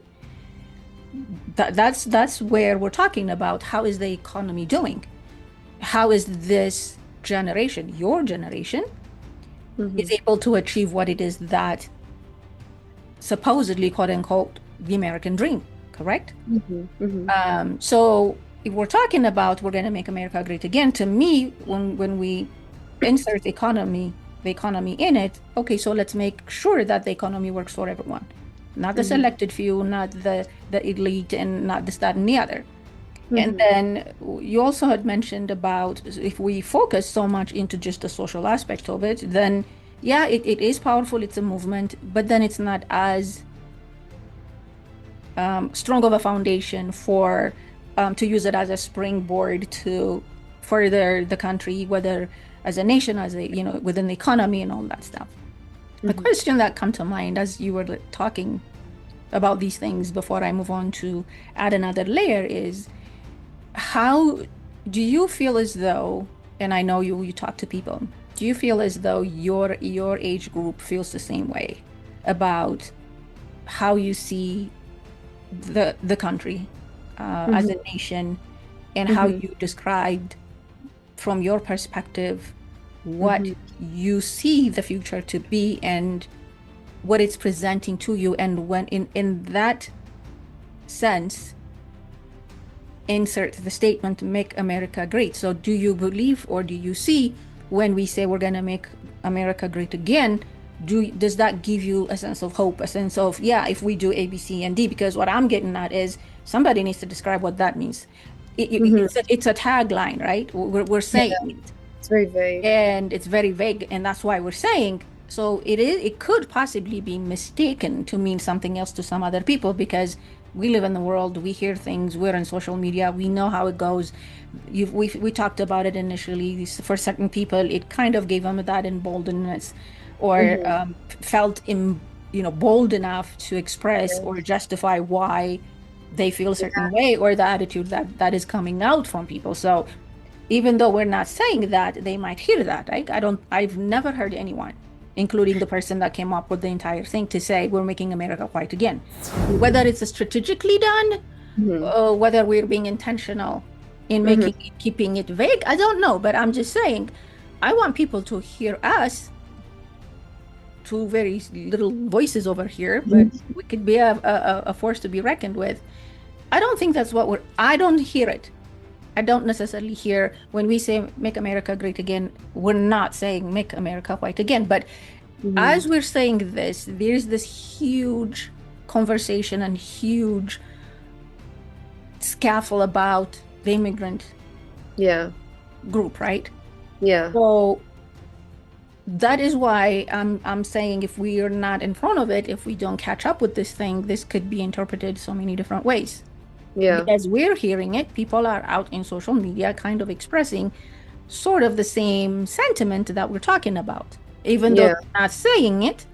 that's where we're talking about how is the economy doing? How is this generation, your generation, is able to achieve what it is that supposedly, quote unquote, the American dream, correct? So if we're talking about we're going to make America great again, to me, when we insert the economy in it, okay, so let's make sure that the economy works for everyone, not the selected few, not the elite, and not this, that, and the other. And then you also had mentioned about if we focus so much into just the social aspect of it, then it is powerful, it's a movement, but then it's not as strong of a foundation for to use it as a springboard to further the country, whether as a nation, as a within the economy and all that stuff. The question that come to mind as you were talking about these things before I move on to add another layer is, how do you feel as though, and I know you talk to people, do you feel as though your age group feels the same way about how you see the country as a nation, and how you described from your perspective what you see the future to be and what it's presenting to you, and when in that sense insert the statement Make America Great? So do you believe, or do you see, when we say we're going to make America great again, does that give you a sense of hope, a sense of, if we do A, B, C, and D? Because what I'm getting at is somebody needs to describe what that means. It's a tagline, right? We're saying it. It's very vague. And it's very vague, and that's why we're saying, so it could possibly be mistaken to mean something else to some other people, because we live in the world, we hear things, we're on social media, we know how it goes. We talked about it initially. For certain people, it kind of gave them that emboldenedness, or felt bold enough to express or justify why they feel a certain way, or the attitude that is coming out from people. So even though we're not saying that, they might hear that, right? I've never heard anyone, including the person that came up with the entire thing, to say we're making America white again. Whether it's strategically done, or whether we're being intentional in keeping it vague, I don't know. But I'm just saying, I want people to hear us, two very little voices over here, but we could be a force to be reckoned with. I don't think that's what I don't hear it. I don't necessarily hear when we say make America great again, we're not saying make America white again. But as we're saying this, there's this huge conversation and huge scuffle about the immigrant group, right? Yeah. So that is why I'm saying if we are not in front of it, if we don't catch up with this thing, this could be interpreted so many different ways. Yeah. As we're hearing it, people are out in social media kind of expressing sort of the same sentiment that we're talking about. Even though they're not saying it,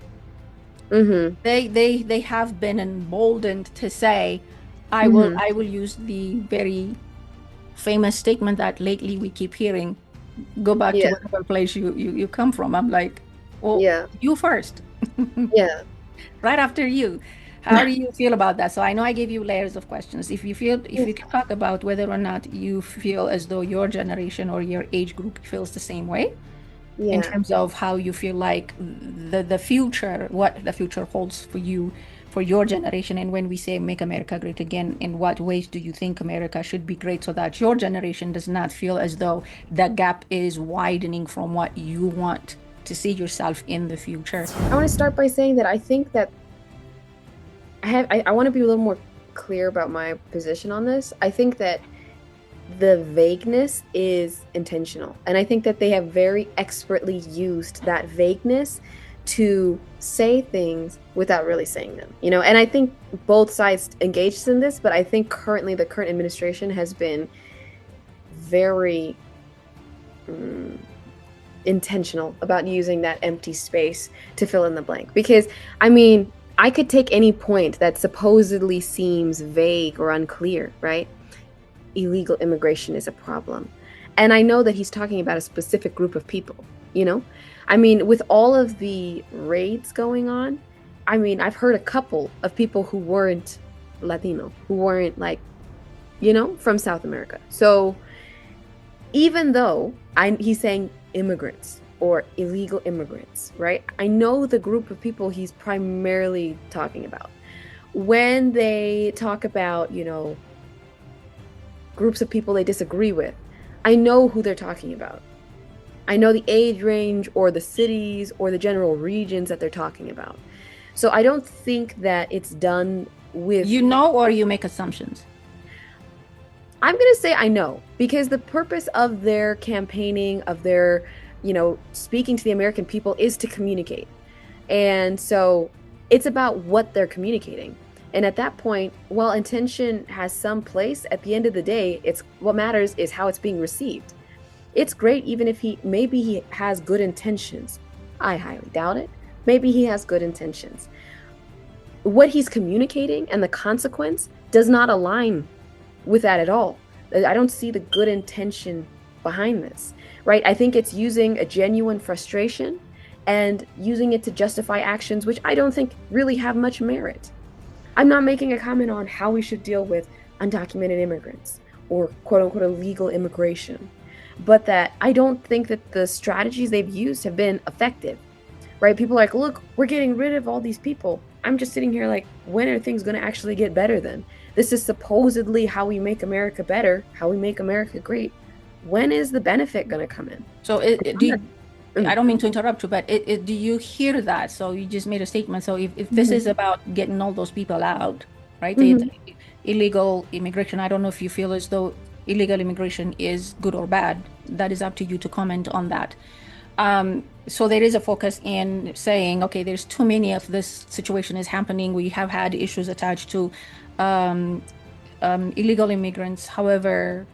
they have been emboldened to say, I will use the very famous statement that lately we keep hearing, go back to whatever place you come from. I'm like, well, you first. Right after you. How do you feel about that? So I know I gave you layers of questions. If you can talk about whether or not you feel as though your generation or your age group feels the same way, in terms of how you feel like the future, what the future holds for you, for your generation. And when we say make America great again, in what ways do you think America should be great so that your generation does not feel as though the gap is widening from what you want to see yourself in the future? I want to start by saying that I think that I want to be a little more clear about my position on this. I think that the vagueness is intentional. And I think that they have very expertly used that vagueness to say things without really saying them, you know? And I think both sides engaged in this, but I think currently the current administration has been very intentional about using that empty space to fill in the blank. Because, I mean, I could take any point that supposedly seems vague or unclear, right? Illegal immigration is a problem. And I know that he's talking about a specific group of people, you know? I mean, with all of the raids going on, I mean, I've heard a couple of people who weren't Latino, who weren't like, you know, from South America. So even though he's saying immigrants or illegal immigrants, right? I know the group of people he's primarily talking about. When they talk about, you know, groups of people they disagree with, I know who they're talking about. I know the age range or the cities or the general regions that they're talking about. So I don't think that it's done with... You know, or you make assumptions? I'm going to say I know, because the purpose of their campaigning, of their, you know, speaking to the American people is to communicate. And so it's about what they're communicating. And at that point, while intention has some place, at the end of the day, it's what matters is how it's being received. It's great even if maybe he has good intentions. I highly doubt it. Maybe he has good intentions. What he's communicating and the consequence does not align with that at all. I don't see the good intention behind this, right? I think it's using a genuine frustration and using it to justify actions which I don't think really have much merit. I'm not making a comment on how we should deal with undocumented immigrants or quote unquote illegal immigration, but that I don't think that the strategies they've used have been effective, right? People are like, look, we're getting rid of all these people. I'm just sitting here like, when are things going to actually get better then? This is supposedly how we make America better, how we make America great. When is the benefit going to come in? So I don't mean to interrupt you, but do you hear that? So you just made a statement. So if this is about getting all those people out, right? The illegal immigration, I don't know if you feel as though illegal immigration is good or bad. That is up to you to comment on that. So there is a focus in saying, okay, there's too many of this situation is happening. We have had issues attached to illegal immigrants, however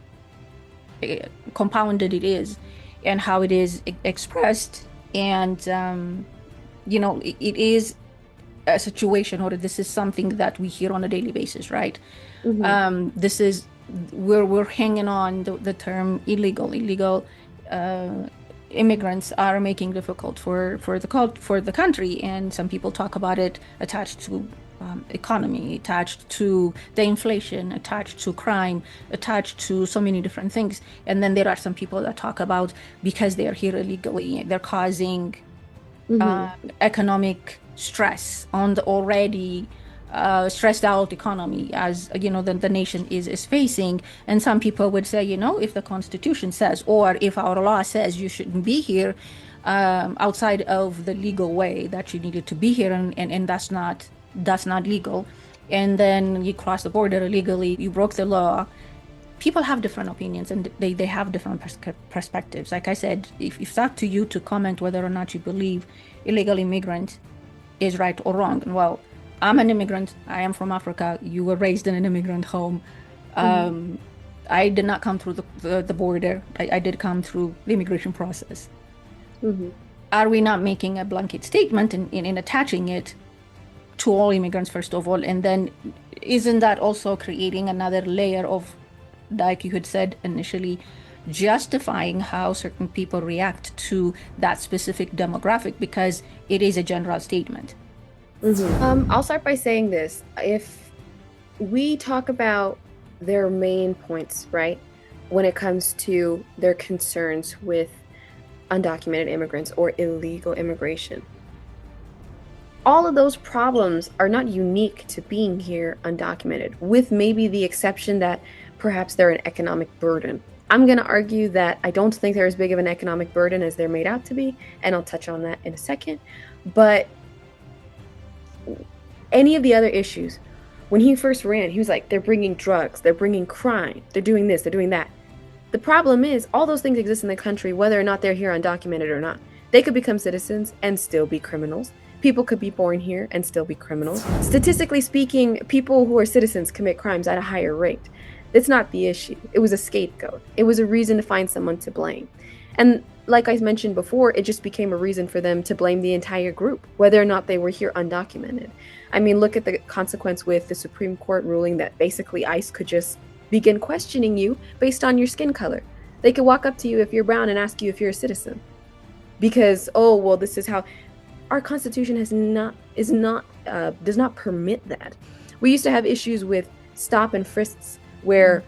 compounded it is, and how it is expressed. And, you know, it is a situation, or this is something that we hear on a daily basis, right? This is where we're hanging on the term illegal immigrants are making difficult for the country, and some people talk about it attached to economy, attached to the inflation, attached to crime, attached to so many different things. And then there are some people that talk about because they are here illegally, they're causing economic stress on the already stressed out economy, as the nation is facing. And some people would say, if the Constitution says, or if our law says you shouldn't be here outside of the legal way that you needed to be here, and that's not legal, and then you cross the border illegally, you broke the law. People have different opinions, and they have different perspectives. Like I said, if it's up to you to comment whether or not you believe illegal immigrant is right or wrong. Well, I'm an immigrant. I am from Africa. You were raised in an immigrant home. I did not come through the border. I did come through the immigration process. Are we not making a blanket statement in attaching it to all immigrants, first of all? And then isn't that also creating another layer of, like you had said initially, justifying how certain people react to that specific demographic, because it is a general statement? I'll start by saying this. If we talk about their main points, right, when it comes to their concerns with undocumented immigrants or illegal immigration, all of those problems are not unique to being here undocumented, with maybe the exception that perhaps they're an economic burden. I'm going to argue that I don't think they're as big of an economic burden as they're made out to be, and I'll touch on that in a second. But any of the other issues, when he first ran, he was like, they're bringing drugs, they're bringing crime, they're doing this, they're doing that. The problem is, all those things exist in the country, whether or not they're here undocumented or not. They could become citizens and still be criminals. People could be born here and still be criminals. Statistically speaking, people who are citizens commit crimes at a higher rate. That's not the issue. It was a scapegoat. It was a reason to find someone to blame. And like I mentioned before, it just became a reason for them to blame the entire group, whether or not they were here undocumented. I mean, look at the consequence with the Supreme Court ruling that basically ICE could just begin questioning you based on your skin color. They could walk up to you if you're brown and ask you if you're a citizen. Because, oh, well, this is how our Constitution does not permit that. We used to have issues with stop and frisks where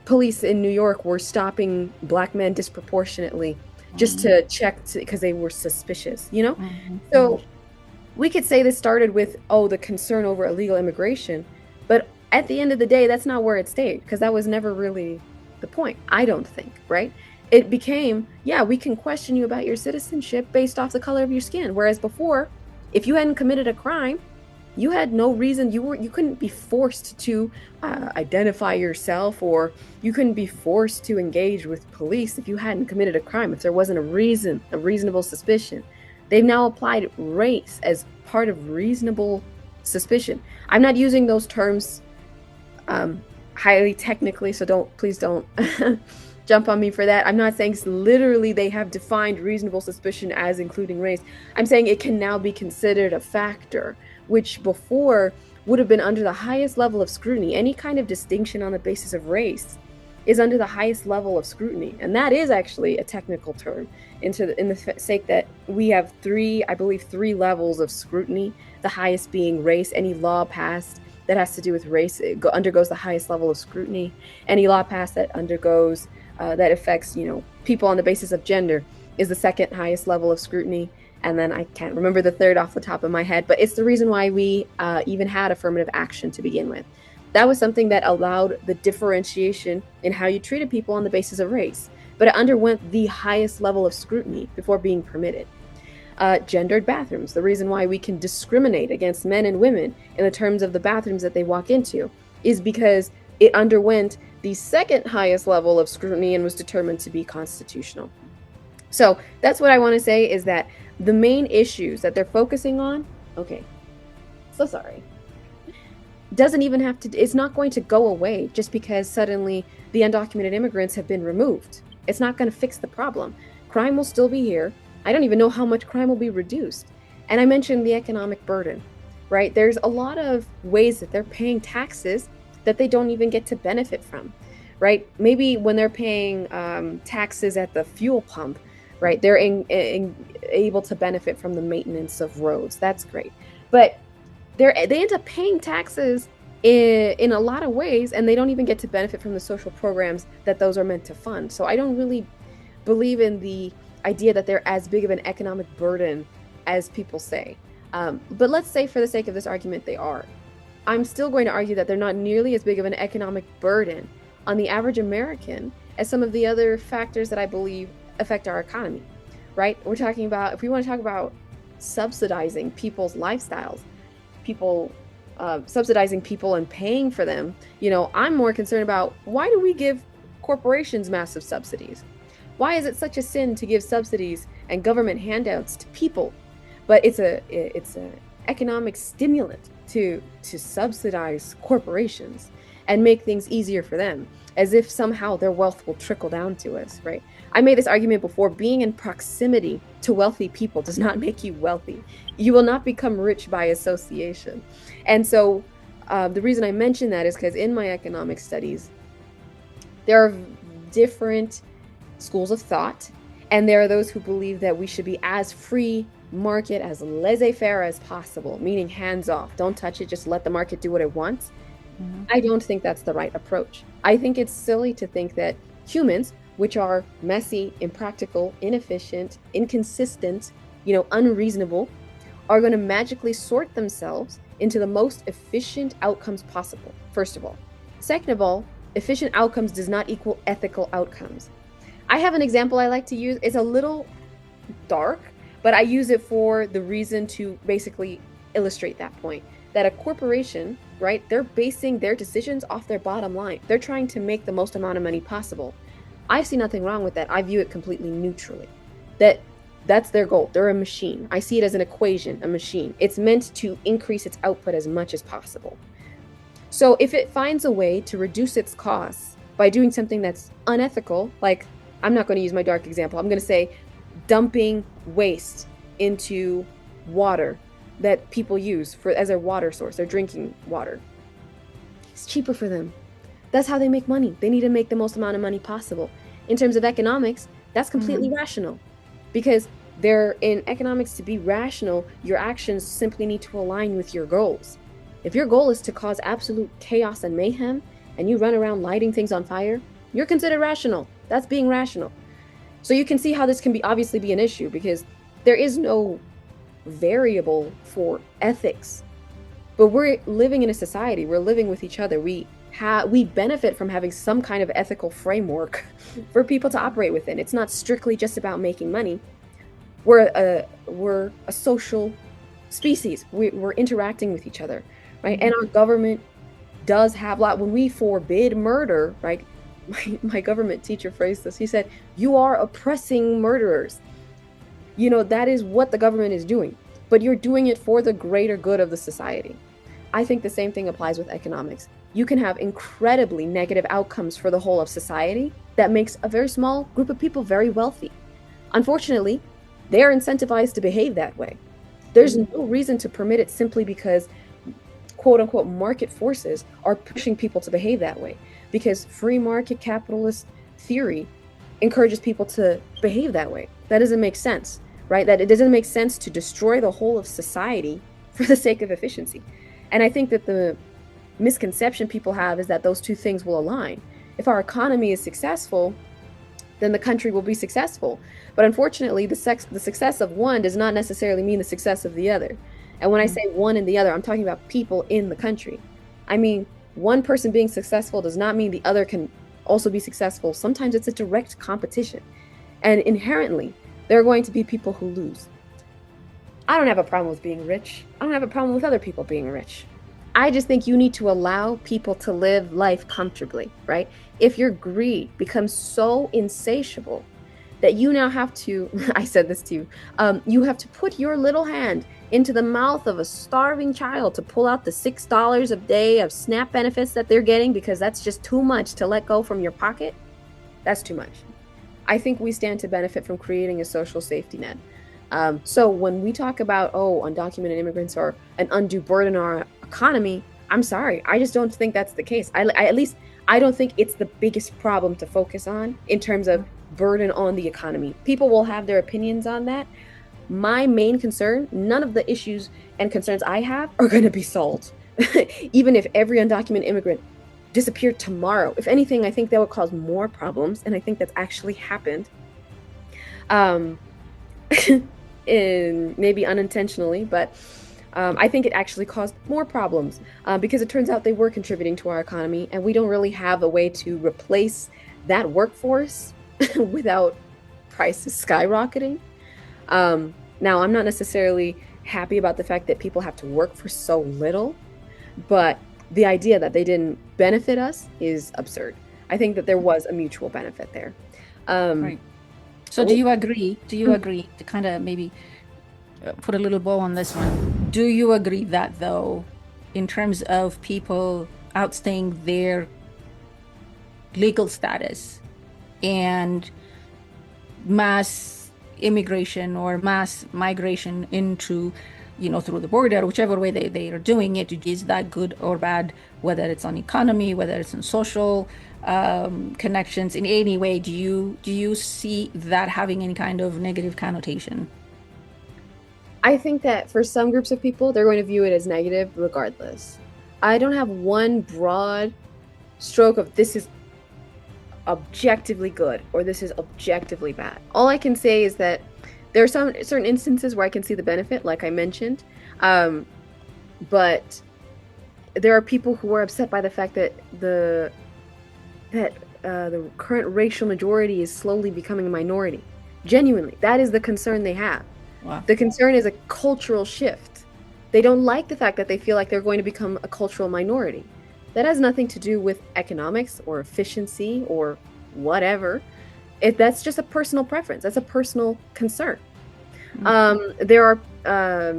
police in New York were stopping black men disproportionately just to check because they were suspicious, So we could say this started with, the concern over illegal immigration, but at the end of the day, that's not where it stayed, because that was never really the point, I don't think, right? It became, we can question you about your citizenship based off the color of your skin. Whereas before, if you hadn't committed a crime, you had no reason, you couldn't be forced to identify yourself, or you couldn't be forced to engage with police if you hadn't committed a crime, if there wasn't a reasonable suspicion. They've now applied race as part of reasonable suspicion. I'm not using those terms highly technically, so please don't jump on me for that. I'm not saying literally they have defined reasonable suspicion as including race. I'm saying it can now be considered a factor, which before would have been under the highest level of scrutiny. Any kind of distinction on the basis of race is under the highest level of scrutiny. And that is actually a technical term in the sake that we have three levels of scrutiny, the highest being race. Any law passed that has to do with race undergoes the highest level of scrutiny. Any law passed that undergoes that affects people on the basis of gender is the second highest level of scrutiny. And then I can't remember the third off the top of my head, but it's the reason why we even had affirmative action to begin with. That was something that allowed the differentiation in how you treated people on the basis of race, but it underwent the highest level of scrutiny before being permitted. Gendered bathrooms, the reason why we can discriminate against men and women in the terms of the bathrooms that they walk into is because it underwent the second highest level of scrutiny and was determined to be constitutional. So that's what I want to say, is that the main issues that they're focusing on, doesn't even have to, it's not going to go away just because suddenly the undocumented immigrants have been removed. It's not going to fix the problem. Crime will still be here. I don't even know how much crime will be reduced. And I mentioned the economic burden, right? There's a lot of ways that they're paying taxes that they don't even get to benefit from, right? Maybe when they're paying taxes at the fuel pump, right, they're able to benefit from the maintenance of roads. That's great. But they end up paying taxes in a lot of ways, and they don't even get to benefit from the social programs that those are meant to fund. So I don't really believe in the idea that they're as big of an economic burden as people say. But let's say for the sake of this argument, they are. I'm still going to argue that they're not nearly as big of an economic burden on the average American as some of the other factors that I believe affect our economy, right? We're talking about, if we want to talk about subsidizing people's lifestyles, people subsidizing people and paying for them, I'm more concerned about, why do we give corporations massive subsidies? Why is it such a sin to give subsidies and government handouts to people? But it's a economic stimulant to subsidize corporations and make things easier for them, as if somehow their wealth will trickle down to us, right? I made this argument before. Being in proximity to wealthy people does not make you wealthy. You will not become rich by association. And so the reason I mention that is because in my economic studies, there are different schools of thought, and there are those who believe that we should be as free market, as laissez-faire as possible, meaning hands off. Don't touch it, just let the market do what it wants. I don't think that's the right approach. I think it's silly to think that humans, which are messy, impractical, inefficient, inconsistent, unreasonable, are going to magically sort themselves into the most efficient outcomes possible, first of all. Second of all, efficient outcomes does not equal ethical outcomes. I have an example I like to use. It's a little dark, but I use it for the reason to basically illustrate that point. That a corporation, right, they're basing their decisions off their bottom line. They're trying to make the most amount of money possible. I see nothing wrong with that. I view it completely neutrally. That's their goal. They're a machine. I see it as an equation, a machine. It's meant to increase its output as much as possible. So if it finds a way to reduce its costs by doing something that's unethical, like, I'm not going to use my dark example. I'm going to say dumping waste into water that people use as their water source, their drinking water. It's cheaper for them. That's how they make money. They need to make the most amount of money possible. In terms of economics, that's completely rational, because in economics, to be rational, your actions simply need to align with your goals. If your goal is to cause absolute chaos and mayhem, and you run around lighting things on fire, you're considered rational. That's being rational. So you can see how this can obviously be an issue, because there is no variable for ethics. But we're living in a society. We're living with each other. We benefit from having some kind of ethical framework for people to operate within. It's not strictly just about making money. We're a social species. We're interacting with each other, right? And our government does have a lot. When we forbid murder, right? My government teacher phrased this. He said, "You are oppressing murderers." That is what the government is doing, but you're doing it for the greater good of the society. I think the same thing applies with economics. You can have incredibly negative outcomes for the whole of society that makes a very small group of people very wealthy. Unfortunately, they are incentivized to behave that way. There's no reason to permit it simply because quote unquote market forces are pushing people to behave that way, because free market capitalist theory encourages people to behave that way. That doesn't make sense, right? That it doesn't make sense to destroy the whole of society for the sake of efficiency. And I think that the misconception people have is that those two things will align. If our economy is successful, then the country will be successful. But unfortunately, the success of one does not necessarily mean the success of the other. And when I say one and the other, I'm talking about people in the country. I mean, one person being successful does not mean the other can also be successful. Sometimes it's a direct competition. And inherently, there are going to be people who lose. I don't have a problem with being rich. I don't have a problem with other people being rich. I just think you need to allow people to live life comfortably, right? If your greed becomes so insatiable that you now have to, I said this to you, you have to put your little hand into the mouth of a starving child to pull out the $6 a day of SNAP benefits that they're getting because that's just too much to let go from your pocket. That's too much. I think we stand to benefit from creating a social safety net. So when we talk about, undocumented immigrants are an undue burden on our economy, I'm sorry, I just don't think that's the case. I don't think it's the biggest problem to focus on in terms of burden on the economy. People will have their opinions on that, my main concern, none of the issues and concerns I have are going to be solved. Even if every undocumented immigrant disappeared tomorrow. If anything, I think that would cause more problems, and I think that's actually happened. Um, in maybe unintentionally, but I think it actually caused more problems because it turns out they were contributing to our economy, and we don't really have a way to replace that workforce without prices skyrocketing. Now, I'm not necessarily happy about the fact that people have to work for so little, but the idea that they didn't benefit us is absurd. I think that there was a mutual benefit there. Right. So do you agree? Do you agree to kind of maybe put a little bow on this one? Do you agree that, though, in terms of people outstaying their legal status and mass immigration or mass migration into, through the border, whichever way they are doing it, is that good or bad, whether it's on economy, whether it's on social connections, in any way? Do you see that having any kind of negative connotation? I think that for some groups of people, they're going to view it as negative regardless. I don't have one broad stroke of this is objectively good or this is objectively bad. All I can say is that there are some certain instances where I can see the benefit, like I mentioned, but there are people who are upset by the fact that the current racial majority is slowly becoming a minority. Genuinely, that is the concern they have. Wow. The concern is a cultural shift. They don't like the fact that they feel like they're going to become a cultural minority. That has nothing to do with economics or efficiency or whatever. That's just a personal preference. That's a personal concern. There are,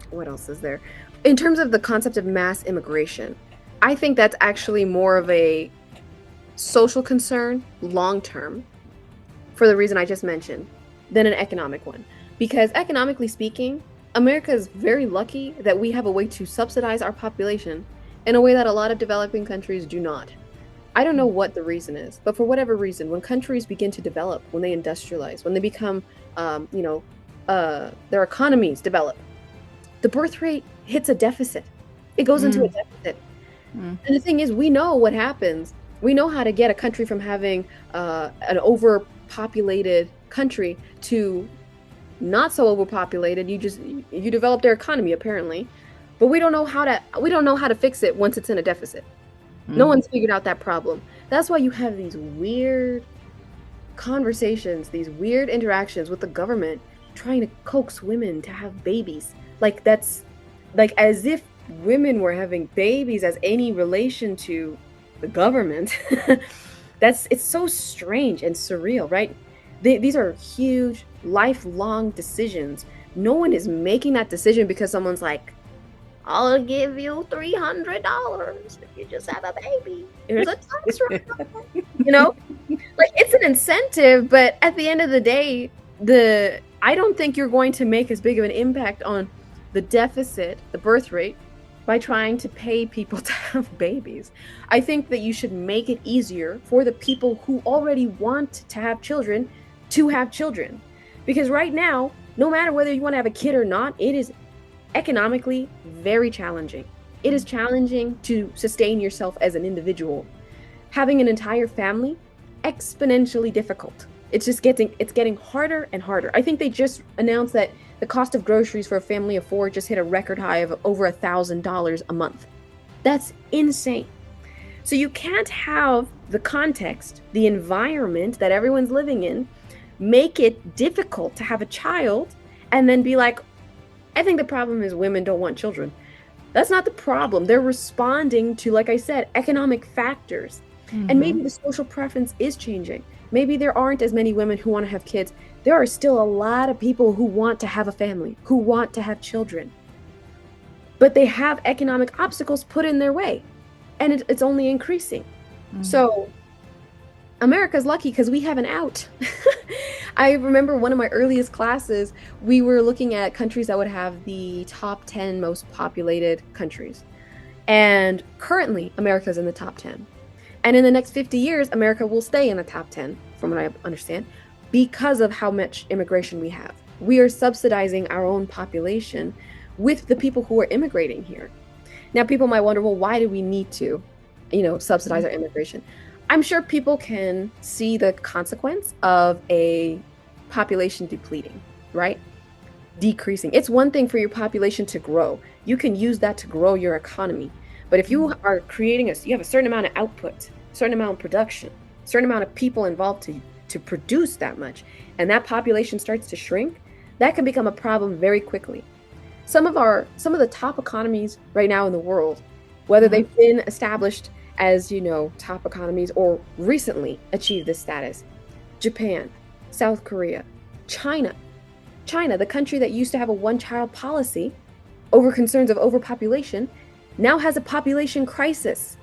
what else is there? In terms of the concept of mass immigration, I think that's actually more of a social concern long-term, for the reason I just mentioned, than an economic one. Because economically speaking, America is very lucky that we have a way to subsidize our population in a way that a lot of developing countries do not. I don't know what the reason is, but for whatever reason, when countries begin to develop, when they industrialize, when they become, their economies develop, the birth rate hits a deficit. It goes into a deficit. And the thing is, we know what happens. We know how to get a country from having an overpopulated country to not so overpopulated. You develop their economy apparently, but we don't know how to fix it once it's in a deficit. No one's figured out that problem. That's why you have these weird conversations, these weird interactions with the government trying to coax women to have babies. Like that's like as if women were having babies as any relation to the government. It's so strange and surreal, right? These are huge lifelong decisions. No one is making that decision because someone's like, I'll give you $300 if you just have a baby. Here's a tax write-off. Like it's an incentive, but at the end of the day, I don't think you're going to make as big of an impact on the deficit, the birth rate, by trying to pay people to have babies. I think that you should make it easier for the people who already want to have children to have children. Because right now, no matter whether you want to have a kid or not, it is economically very challenging. It is challenging to sustain yourself as an individual. Having an entire family, exponentially difficult. It's getting harder and harder. I think they just announced that the cost of groceries for a family of 4 just hit a record high of over $1,000 a month. That's insane. So you can't have the context, the environment that everyone's living in, make it difficult to have a child and then be like, I think the problem is women don't want children. That's not the problem. They're responding to, like I said, economic factors. And maybe the social preference is changing. Maybe there aren't as many women who want to have kids. There are still a lot of people who want to have a family, who want to have children. But they have economic obstacles put in their way. And it's only increasing. So America's lucky because we have an out. I remember one of my earliest classes, we were looking at countries that would have the top 10 most populated countries. And currently, America's in the top 10. And in the next 50 years, America will stay in the top 10, from what I understand, because of how much immigration we have. we are subsidizing our own population with the people who are immigrating here. Now, people might wonder, well, why do we need to, subsidize our immigration? I'm sure people can see the consequence of a population depleting, right? Decreasing. It's one thing for your population to grow. You can use that to grow your economy. But if you are creating you have a certain amount of output, certain amount of production, certain amount of people involved to produce that much, and that population starts to shrink, that can become a problem very quickly. Some of the top economies right now in the world, whether they've been established as, top economies or recently achieved this status: Japan, South Korea, China, the country that used to have a one-child policy over concerns of overpopulation, now has a population crisis.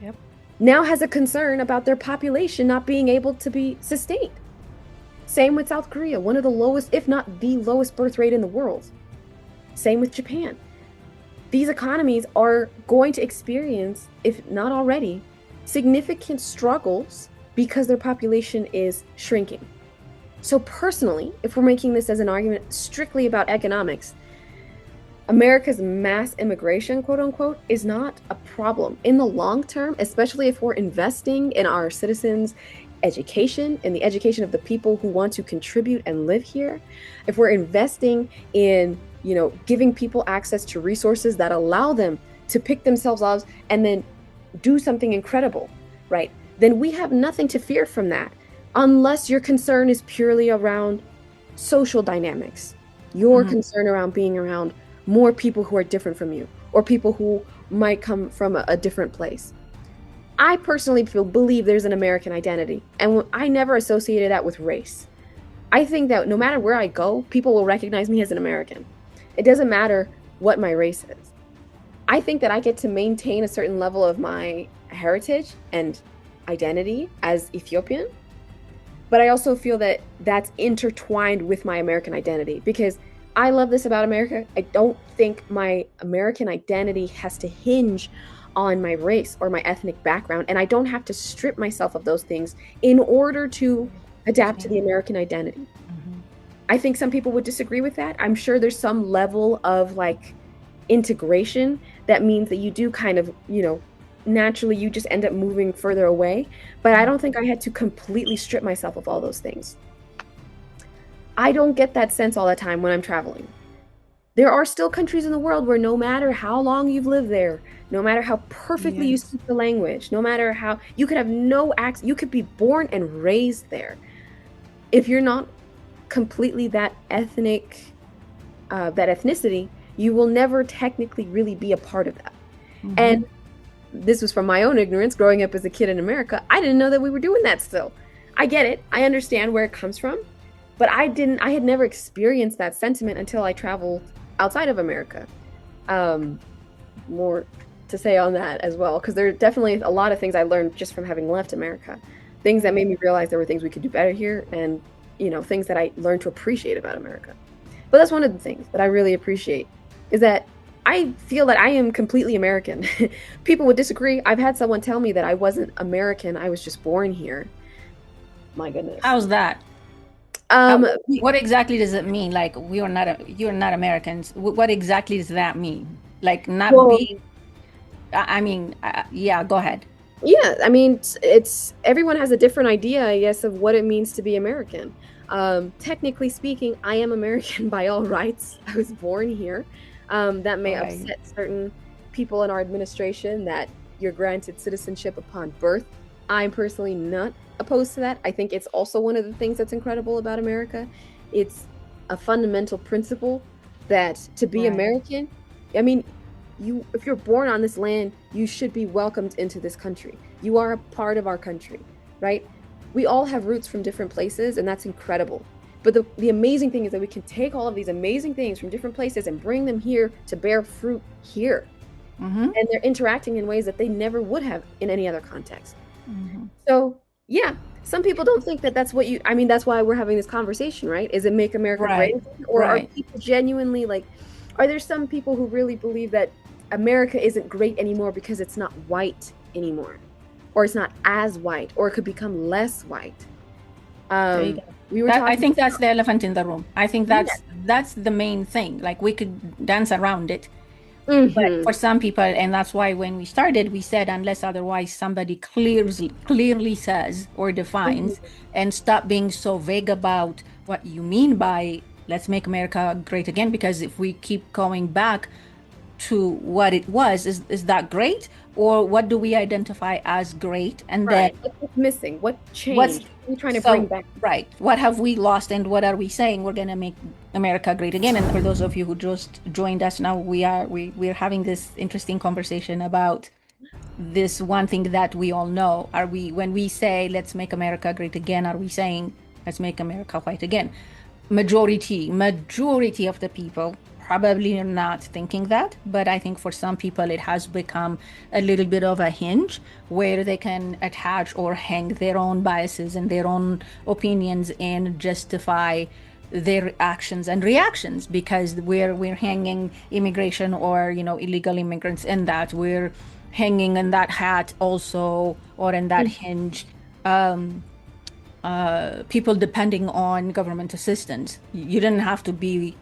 Yep. Now has a concern about their population not being able to be sustained. Same with South Korea, one of the lowest, if not the lowest birth rate in the world. Same with Japan. These economies are going to experience, if not already, significant struggles because their population is shrinking. So personally, if we're making this as an argument strictly about economics, America's mass immigration, quote unquote, is not a problem in the long term, especially if we're investing in our citizens' education, in the education of the people who want to contribute and live here. If we're investing in, giving people access to resources that allow them to pick themselves up and then do something incredible, right? Then we have nothing to fear from that, unless your concern is purely around social dynamics, your concern around being around more people who are different from you, or people who might come from a different place. I personally believe there's an American identity, and I never associated that with race. I think that no matter where I go, people will recognize me as an American. It doesn't matter what my race is. I think that I get to maintain a certain level of my heritage and identity as Ethiopian, but I also feel that that's intertwined with my American identity, because I love this about America. I don't think my American identity has to hinge on my race or my ethnic background, and I don't have to strip myself of those things in order to adapt to the American identity. I think some people would disagree with that. I'm sure there's some level of integration that means that you do kind of, naturally you just end up moving further away. But I don't think I had to completely strip myself of all those things. I don't get that sense all the time when I'm traveling. There are still countries in the world where no matter how long you've lived there, no matter how perfectly you speak the language, no matter how you could have no accent, you could be born and raised there. If you're not completely that ethnicity, you will never technically really be a part of that. And this was from my own ignorance growing up as a kid in America. I didn't know that we were doing that still. I get it. I understand where it comes from. But I had never experienced that sentiment until I traveled outside of America. More to say on that as well, because there are definitely a lot of things I learned just from having left America. Things that made me realize there were things we could do better here, and things that I learned to appreciate about America. But that's one of the things that I really appreciate, is that I feel that I am completely American. People would disagree. I've had someone tell me that I wasn't American, I was just born here. My goodness. How's that? What exactly does it mean? Like, you're not Americans. What exactly does that mean? Like, not being, yeah, go ahead. Yeah, I mean, it's everyone has a different idea, I guess, of what it means to be American. Technically speaking, I am American by all rights. I was born here. That may upset certain people in our administration that you're granted citizenship upon birth. I'm personally not opposed to that. I think it's also one of the things that's incredible about America. It's a fundamental principle that to be American, I mean, if you're born on this land, you should be welcomed into this country. You are a part of our country, right? We all have roots from different places, and that's incredible. But the amazing thing is that we can take all of these amazing things from different places and bring them here to bear fruit here. And they're interacting in ways that they never would have in any other context. So, yeah, some people don't think that that's what that's why we're having this conversation, right? Is it make America great? Or are people genuinely are there some people who really believe that America isn't great anymore because it's not white anymore? Or it's not as white, or it could become less white? We were That I talking think that's the elephant in the room. I think yeah. that's the main thing. Like we could dance around it, but Hmm. for some people, and that's why when we started, we said unless otherwise somebody clearly says or defines, and stop being so vague about what you mean by let's make America great again. Because if we keep going back to what it was, is that great? Or what do we identify as great? And then Right. What's missing? What what's changed? What are we trying to bring so back? right, what have we lost and what are we saying we're going to make America great again? And for those of you who just joined us now, we're having this interesting conversation about this one thing that we all know. Are we, when we say let's make America great again, are we saying let's make America white again? Majority of the people probably are not thinking that, but I think for some people it has become a little bit of a hinge where they can attach or hang their own biases and their own opinions and justify their actions and reactions, because we're hanging immigration or illegal immigrants in that, we're hanging in that hat also, or in that hinge, people depending on government assistance. You didn't have to be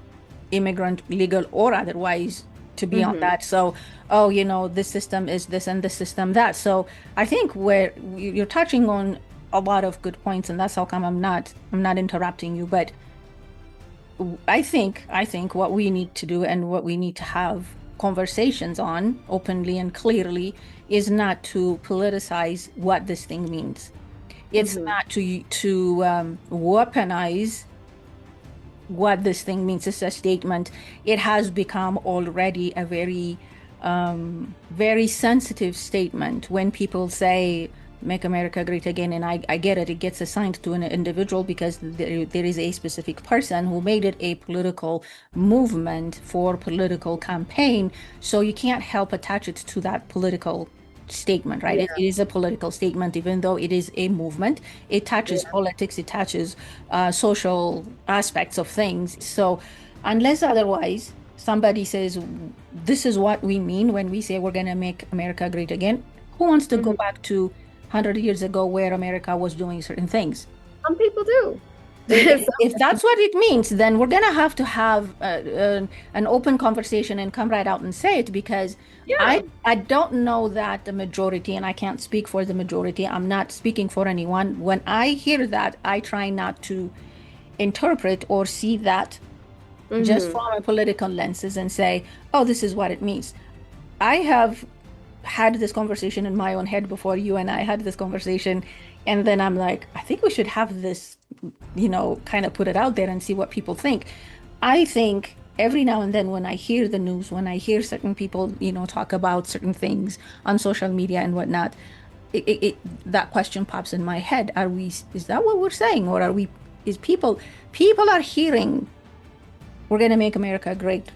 immigrant, legal or otherwise, to be on that. So, oh, this system is this and this system that. So I think where you're touching on a lot of good points, and that's how come I'm not interrupting you. But I think what we need to do and what we need to have conversations on openly and clearly is not to politicize what this thing means. It's not to weaponize what this thing means. It's a statement. It has become already a very sensitive statement when people say make America great again. And I get it. It gets assigned to an individual because there is a specific person who made it a political movement for political campaign. So you can't help attach it to that political statement, right? Yeah. It is a political statement, even though it is a movement. It touches politics, it touches social aspects of things. So unless otherwise somebody says this is what we mean when we say we're going to make America great again, who wants to go back to 100 years ago where America was doing certain things? Some people do. If that's what it means, then we're going to have an open conversation and come right out and say it, because Yeah. I don't know that the majority, and I can't speak for the majority. I'm not speaking for anyone. When I hear that, I try not to interpret or see that just from a political lenses and say, oh, this is what it means. I have had this conversation in my own head before you and I had this conversation, and then I'm like, I think we should have this, kind of put it out there and see what people think. I think every now and then when I hear the news, when I hear certain people, talk about certain things on social media and whatnot, that question pops in my head. Is that what we're saying? Or is people are hearing, we're going to make America great?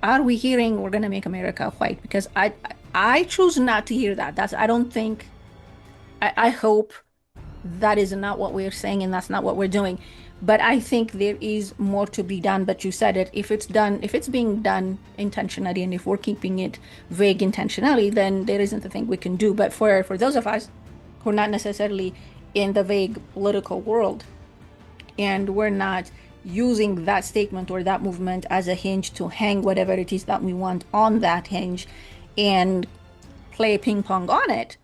Are we hearing we're going to make America white? Because I choose not to hear that. I hope that is not what we're saying and that's not what we're doing. But I think there is more to be done. But you said it, if it's being done intentionally, and if we're keeping it vague intentionally, then there isn't a thing we can do. But for those of us who are not necessarily in the vague political world, and we're not using that statement or that movement as a hinge to hang whatever it is that we want on that hinge and play ping pong on it,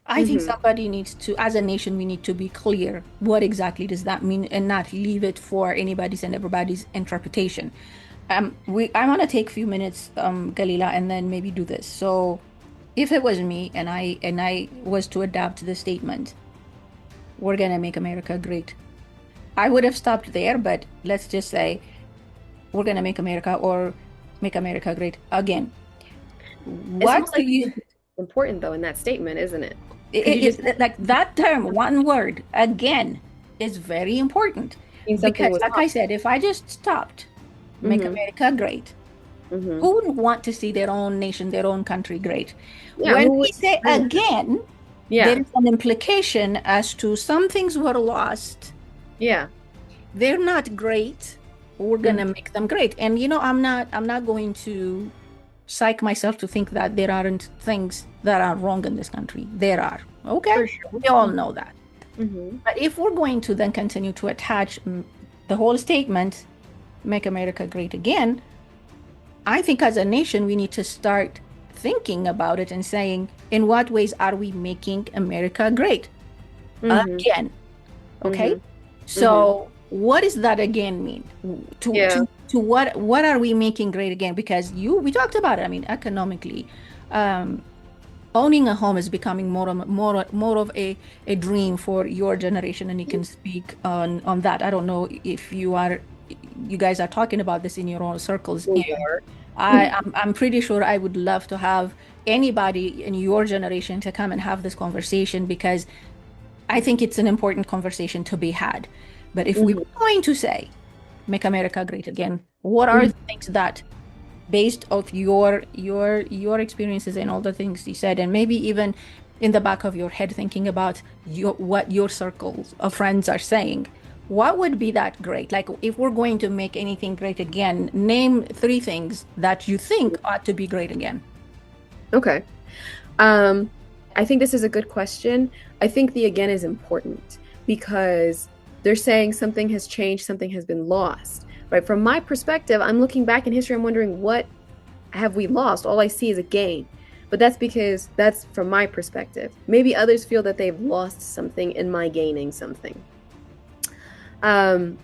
I think somebody needs to, as a nation, we need to be clear what exactly does that mean and not leave it for anybody's and everybody's interpretation. I want to take a few minutes, Galila, and then maybe do this. So if it was me and I was to adopt the statement, we're going to make America great, I would have stopped there, but let's just say we're going to make America or make America great again. What do you... Important though in that statement, isn't it? It's like that term, one word, again, is very important. Because like I said, if I just stopped, make America great, who wouldn't want to see their own nation, their own country great? When we say again, there is an implication as to some things were lost. Yeah. They're not great. We're gonna make them great. And I'm not going to psych myself to think that there aren't things that are wrong in this country. There are. Okay? For sure. We all know that. Mm-hmm. But if we're going to then continue to attach the whole statement, make America great again, I think as a nation, we need to start thinking about it and saying, in what ways are we making America great Mm-hmm. again? Okay. Mm-hmm. Mm-hmm. So what does that again mean? To Yeah. to to what are we making great again? Because we talked about it. I mean, economically, um, owning a home is becoming more of a dream for your generation, and you can speak on that. I don't know if you guys are talking about this in your own circles, We and are. I'm pretty sure I would love to have anybody in your generation to come and have this conversation, because I think it's an important conversation to be had. But if we Mm-hmm. were going to say, make America great again, what are the things that, based off your experiences and all the things you said, and maybe even in the back of your head thinking about what your circles of friends are saying, what would be that great? Like, if we're going to make anything great again, name 3 things that you think ought to be great again. Okay. Um, I think this is a good question. I think the again is important because they're saying something has changed, something has been lost, right? From my perspective, I'm looking back in history, I'm wondering, what have we lost? All I see is a gain. But that's because that's from my perspective. Maybe others feel that they've lost something in my gaining something. Um,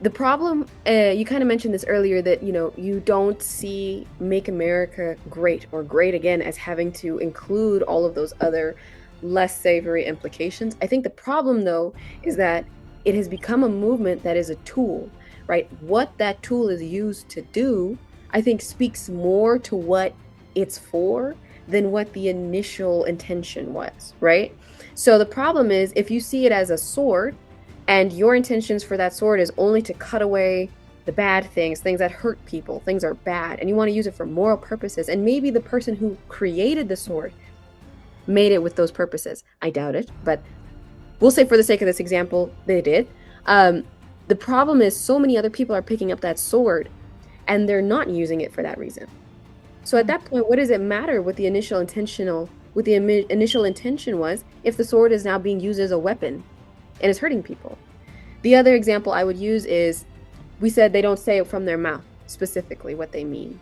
The problem, you kind of mentioned this earlier, that you don't see "Make America Great" or "Great Again" as having to include all of those other less savory implications. I think the problem, though, is that it has become a movement that is a tool, right? What that tool is used to do, I think, speaks more to what it's for than what the initial intention was, right? So the problem is, if you see it as a sword, and your intentions for that sword is only to cut away the bad things that hurt people, things are bad, and you want to use it for moral purposes, and maybe the person who created the sword made it with those purposes. I doubt it, but we'll say for the sake of this example, they did. The problem is, so many other people are picking up that sword, and they're not using it for that reason. So at that point, what does it matter what the initial intention was, if the sword is now being used as a weapon and is hurting people? The other example I would use is, we said they don't say it from their mouth specifically what they mean,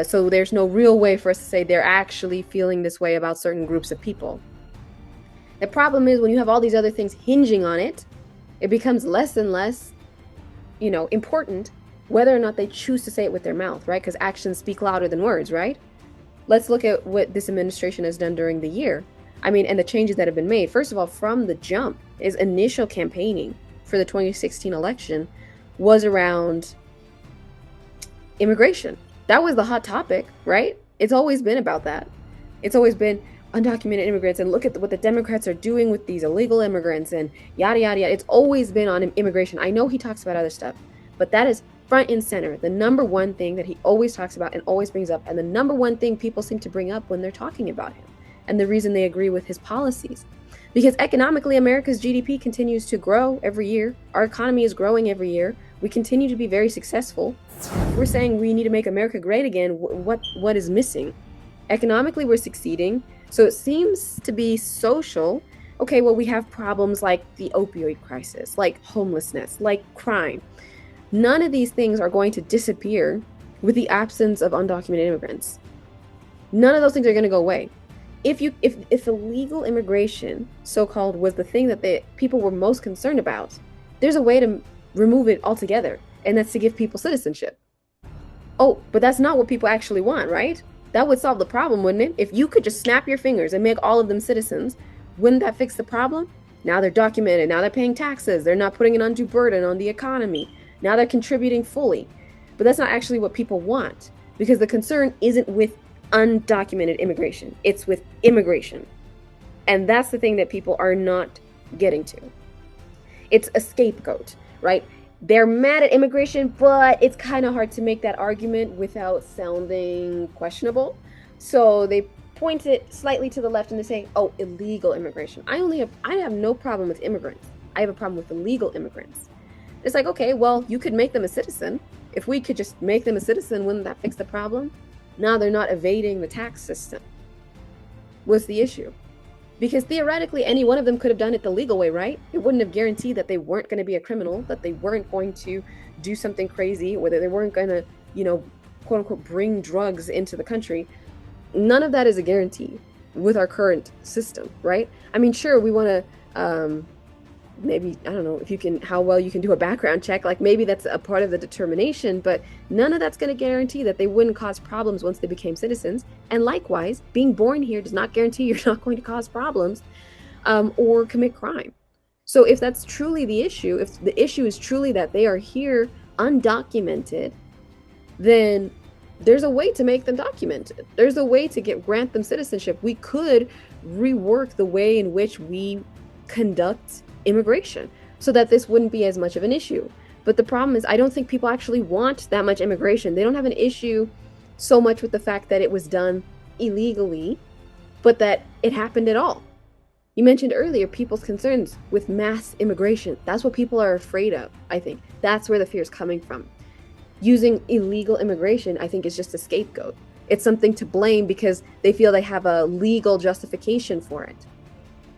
so there's no real way for us to say they're actually feeling this way about certain groups of people. The problem is, when you have all these other things hinging on it, it becomes less and less, important whether or not they choose to say it with their mouth, right? Because actions speak louder than words, right? Let's look at what this administration has done during the year. I mean, and the changes that have been made. First of all, from the jump, is initial campaigning for the 2016 election was around immigration. That was the hot topic, right? It's always been about that. It's always been undocumented immigrants, and look at what the Democrats are doing with these illegal immigrants, and yada, yada, yada. It's always been on immigration. I know he talks about other stuff, but that is front and center, the number one thing that he always talks about and always brings up, and the number one thing people seem to bring up when they're talking about him, and the reason they agree with his policies. Because economically, America's GDP continues to grow every year. Our economy is growing every year. We continue to be very successful. We're saying we need to make America great again. What is missing? Economically, we're succeeding. So it seems to be social. Okay, well, we have problems like the opioid crisis, like homelessness, like crime. None of these things are going to disappear with the absence of undocumented immigrants. None of those things are going to go away. If illegal immigration, so-called, was the thing that the people were most concerned about, there's a way to remove it altogether, and that's to give people citizenship. Oh, but that's not what people actually want, right? That would solve the problem, wouldn't it? If you could just snap your fingers and make all of them citizens, wouldn't that fix the problem? Now they're documented, now they're paying taxes, they're not putting an undue burden on the economy, now they're contributing fully. But that's not actually what people want, because the concern isn't with undocumented immigration, it's with immigration. And that's the thing that people are not getting to. It's a scapegoat, right? They're mad at immigration, but it's kind of hard to make that argument without sounding questionable. So they point it slightly to the left and they say, oh, illegal immigration. I have no problem with immigrants. I have a problem with illegal immigrants. It's like, okay, well, you could make them a citizen. If we could just make them a citizen, wouldn't that fix the problem? Now they're not evading the tax system. What's the issue? Because theoretically, any one of them could have done it the legal way, right? It wouldn't have guaranteed that they weren't going to be a criminal, that they weren't going to do something crazy, whether they weren't going to, quote unquote, bring drugs into the country. None of that is a guarantee with our current system, right? I mean, sure, we want to, maybe, I don't know if you can, how well you can do a background check, like maybe that's a part of the determination, but none of that's going to guarantee that they wouldn't cause problems once they became citizens. And likewise, being born here does not guarantee you're not going to cause problems or commit crime. So if that's truly the issue, if the issue is truly that they are here undocumented, then there's a way to make them documented. There's a way to grant them citizenship. We could rework the way in which we conduct immigration so that this wouldn't be as much of an issue. But the problem is, I don't think people actually want that much immigration. They don't have an issue so much with the fact that it was done illegally, but that it happened at all. You mentioned earlier people's concerns with mass immigration. That's what people are afraid of, I think. That's where the fear is coming from. Using illegal immigration, I think, is just a scapegoat. It's something to blame because they feel they have a legal justification for it.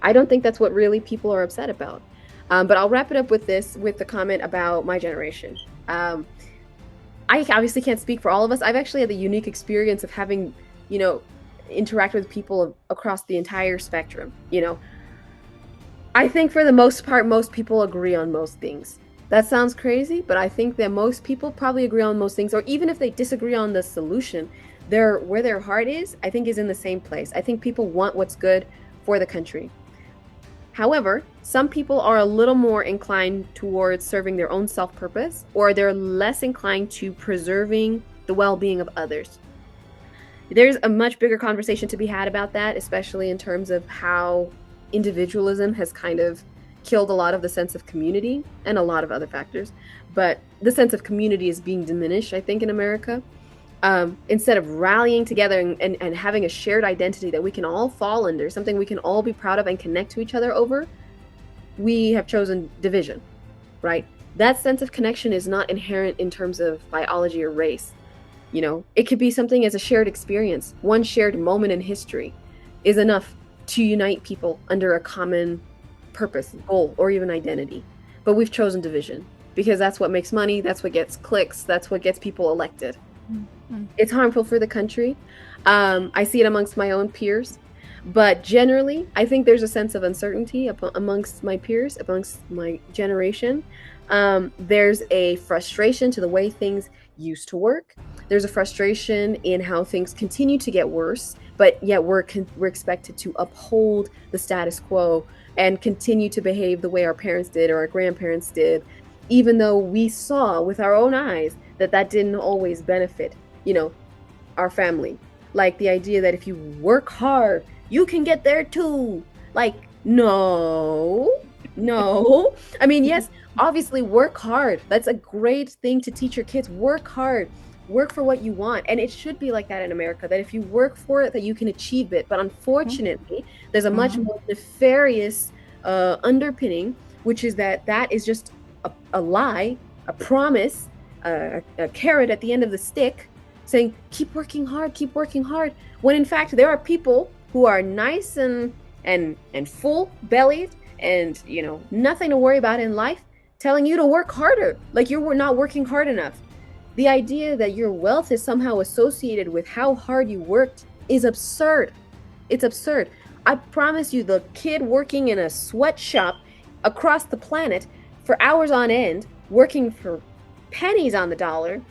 I don't think that's what really people are upset about. But I'll wrap it up with the comment about my generation. I obviously can't speak for all of us. I've actually had the unique experience of having, interact with people across the entire spectrum. I think for the most part, most people agree on most things. That sounds crazy, but I think that most people probably agree on most things, or even if they disagree on the solution, where their heart is, I think, is in the same place. I think people want what's good for the country. However, some people are a little more inclined towards serving their own self-purpose, or they're less inclined to preserving the well-being of others. There's a much bigger conversation to be had about that, especially in terms of how individualism has kind of killed a lot of the sense of community and a lot of other factors. But the sense of community is being diminished, I think, in America. Instead of rallying together and having a shared identity that we can all fall under, something we can all be proud of and connect to each other over, we have chosen division, right? That sense of connection is not inherent in terms of biology or race. It could be something as a shared experience. One shared moment in history is enough to unite people under a common purpose, goal, or even identity. But we've chosen division because that's what makes money, that's what gets clicks, that's what gets people elected. Mm-hmm. It's harmful for the country. I see it amongst my own peers, but generally, I think there's a sense of uncertainty amongst my peers, amongst my generation. There's a frustration to the way things used to work. There's a frustration in how things continue to get worse, but yet we're expected to uphold the status quo and continue to behave the way our parents did or our grandparents did, even though we saw with our own eyes that didn't always benefit, our family. Like the idea that if you work hard, you can get there too. Like, no. I mean, yes, obviously work hard. That's a great thing to teach your kids. Work hard. Work for what you want. And it should be like that in America, that if you work for it, that you can achieve it. But unfortunately, there's a much more nefarious underpinning, which is that is just a lie, a promise, a carrot at the end of the stick saying, keep working hard. When in fact, there are people who are nice and full bellied and, nothing to worry about in life, telling you to work harder, like you're not working hard enough. The idea that your wealth is somehow associated with how hard you worked is absurd. It's absurd. I promise you, the kid working in a sweatshop across the planet for hours on end, working for pennies on the dollar,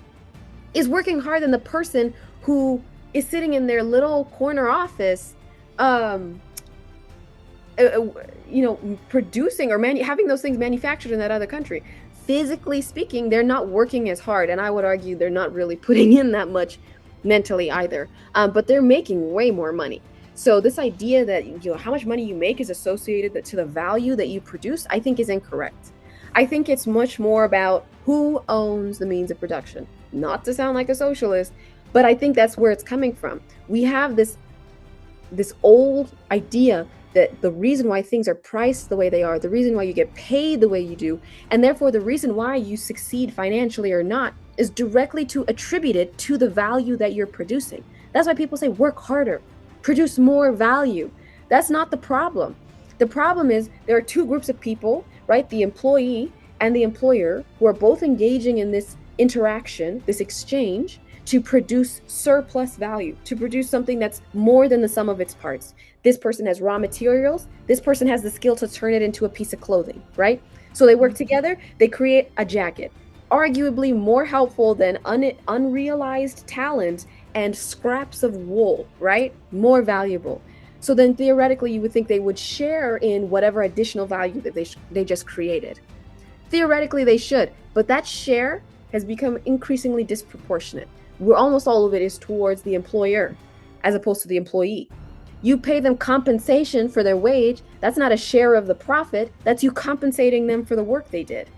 is working harder than the person who is sitting in their little corner office, producing or having those things manufactured in that other country. Physically speaking, they're not working as hard, and I would argue they're not really putting in that much mentally either, but they're making way more money. So this idea that how much money you make is associated to the value that you produce, I think is incorrect. I think it's much more about who owns the means of production. Not to sound like a socialist, but I think that's where it's coming from. We have this old idea that the reason why things are priced the way they are, the reason why you get paid the way you do, and therefore the reason why you succeed financially or not, is directly to attribute it to the value that you're producing. That's why people say work harder, produce more value. That's not the problem. The problem is there are two groups of people, right? The employee and the employer, who are both engaging in this interaction, this exchange, to produce surplus value, to produce something that's more than the sum of its parts. This person has raw materials. This person has the skill to turn it into a piece of clothing, right? So they work together, they create a jacket, arguably more helpful than unrealized talent and scraps of wool, right? More valuable. So then theoretically, you would think they would share in whatever additional value that they just created. Theoretically, they should, but that share has become increasingly disproportionate, where almost all of it is towards the employer as opposed to the employee. You pay them compensation for their wage. That's not a share of the profit. That's you compensating them for the work they did.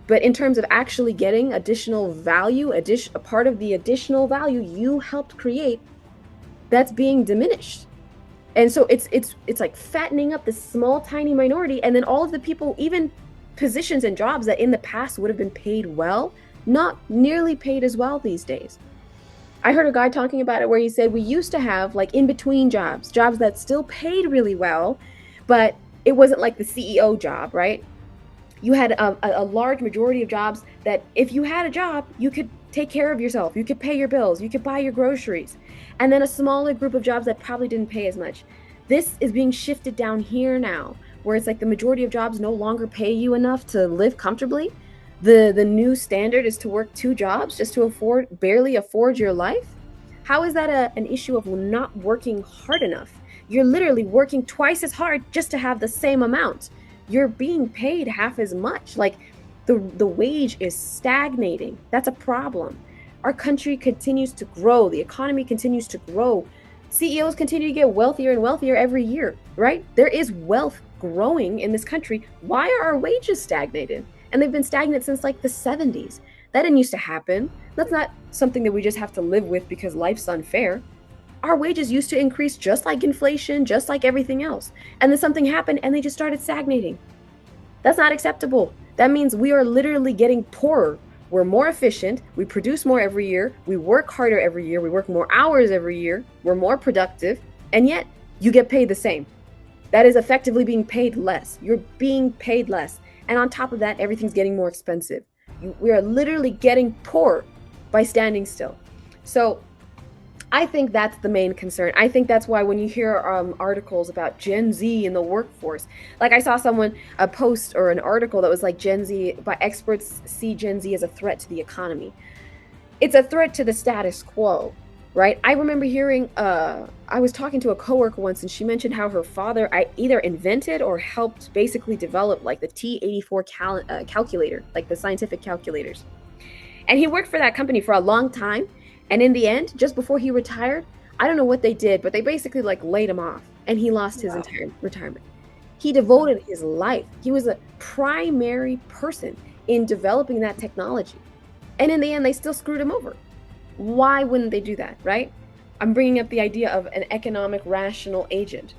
But in terms of actually getting additional value, a part of the additional value you helped create, that's being diminished. And so it's like fattening up this small, tiny minority. And then all of the people, even positions and jobs that in the past would have been paid well, not nearly paid as well these days. I heard a guy talking about it where he said we used to have like in between jobs that still paid really well, but it wasn't like the CEO job, right? You had a large majority of jobs that if you had a job, you could take care of yourself, you could pay your bills, you could buy your groceries, and then a smaller group of jobs that probably didn't pay as much. This is being shifted down here now, where it's like the majority of jobs no longer pay you enough to live comfortably. The new standard is to work two jobs just to barely afford your life. How is that an issue of not working hard enough? You're literally working twice as hard just to have the same amount. You're being paid half as much. Like the wage is stagnating. That's a problem. Our country continues to grow. The economy continues to grow. CEOs continue to get wealthier and wealthier every year, right? There is wealth growing in this country. Why are our wages stagnated? And they've been stagnant since like the 70s. That didn't used to happen. That's not something that we just have to live with because life's unfair. Our wages used to increase just like inflation, just like everything else. And then something happened and they just started stagnating. That's not acceptable. That means we are literally getting poorer. We're more efficient. We produce more every year. We work harder every year. We work more hours every year. We're more productive. And yet you get paid the same. That is effectively being paid less. You're being paid less. And on top of that, everything's getting more expensive. We are literally getting poor by standing still. So I think that's the main concern. I think that's why when you hear articles about Gen Z in the workforce, like I saw a post or an article that was like Gen Z, by experts see Gen Z as a threat to the economy. It's a threat to the status quo, right? I remember hearing, I was talking to a coworker once and she mentioned how her father either invented or helped basically develop like the T84 calculator, like the scientific calculators. And he worked for that company for a long time. And in the end, just before he retired, I don't know what they did, but they basically like laid him off and he lost his entire retirement. He devoted his life. He was a primary person in developing that technology. And in the end, they still screwed him over. Why wouldn't they do that, right? I'm bringing up the idea of an economic rational agent.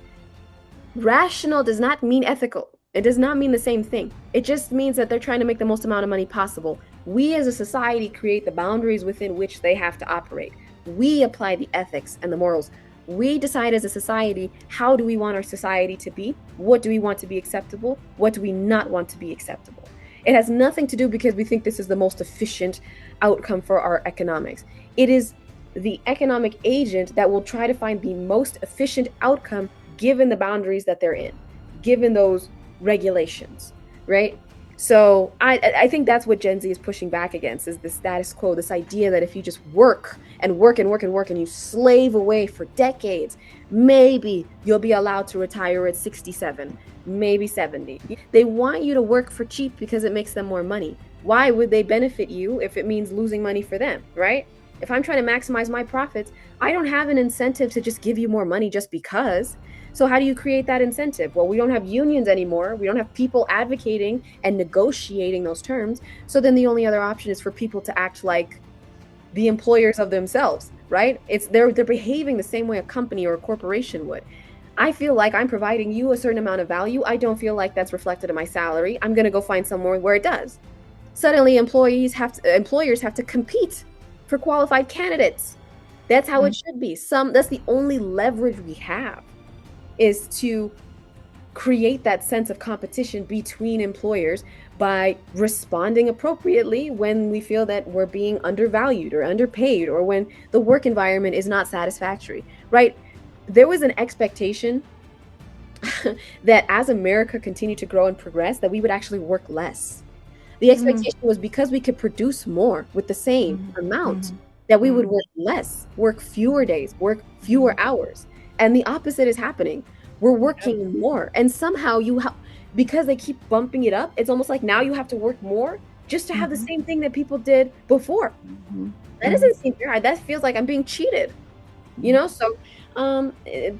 Rational does not mean ethical. It does not mean the same thing. It just means that they're trying to make the most amount of money possible. We as a society create the boundaries within which they have to operate. We apply the ethics and the morals. We decide as a society, how do we want our society to be? What do we want to be acceptable? What do we not want to be acceptable? It has nothing to do because we think this is the most efficient outcome for our economics. It is the economic agent that will try to find the most efficient outcome given the boundaries that they're in, given those regulations, right? So I think that's what Gen Z is pushing back against, is the status quo, this idea that if you just work and work and work and work and you slave away for decades, maybe you'll be allowed to retire at 67, maybe 70. They want you to work for cheap because it makes them more money. Why would they benefit you if it means losing money for them, right? If I'm trying to maximize my profits, I don't have an incentive to just give you more money just because. So how do you create that incentive? Well, we don't have unions anymore. We don't have people advocating and negotiating those terms. So then the only other option is for people to act like the employers of themselves, right? They're behaving the same way a company or a corporation would. I feel like I'm providing you a certain amount of value. I don't feel like that's reflected in my salary. I'm going to go find somewhere where it does. Suddenly employers have to compete for qualified candidates. That's how it should be. That's the only leverage we have. is to create that sense of competition between employers by responding appropriately when we feel that we're being undervalued or underpaid, or when the work environment is not satisfactory, right? There was an expectation that as America continued to grow and progress, that we would actually work less. The expectation was because we could produce more with the same amount, that we would work less, work fewer days, work fewer hours. And the opposite is happening. We're working more. And somehow because they keep bumping it up, it's almost like now you have to work more just to have the same thing that people did before. That doesn't seem fair. That feels like I'm being cheated, you know? So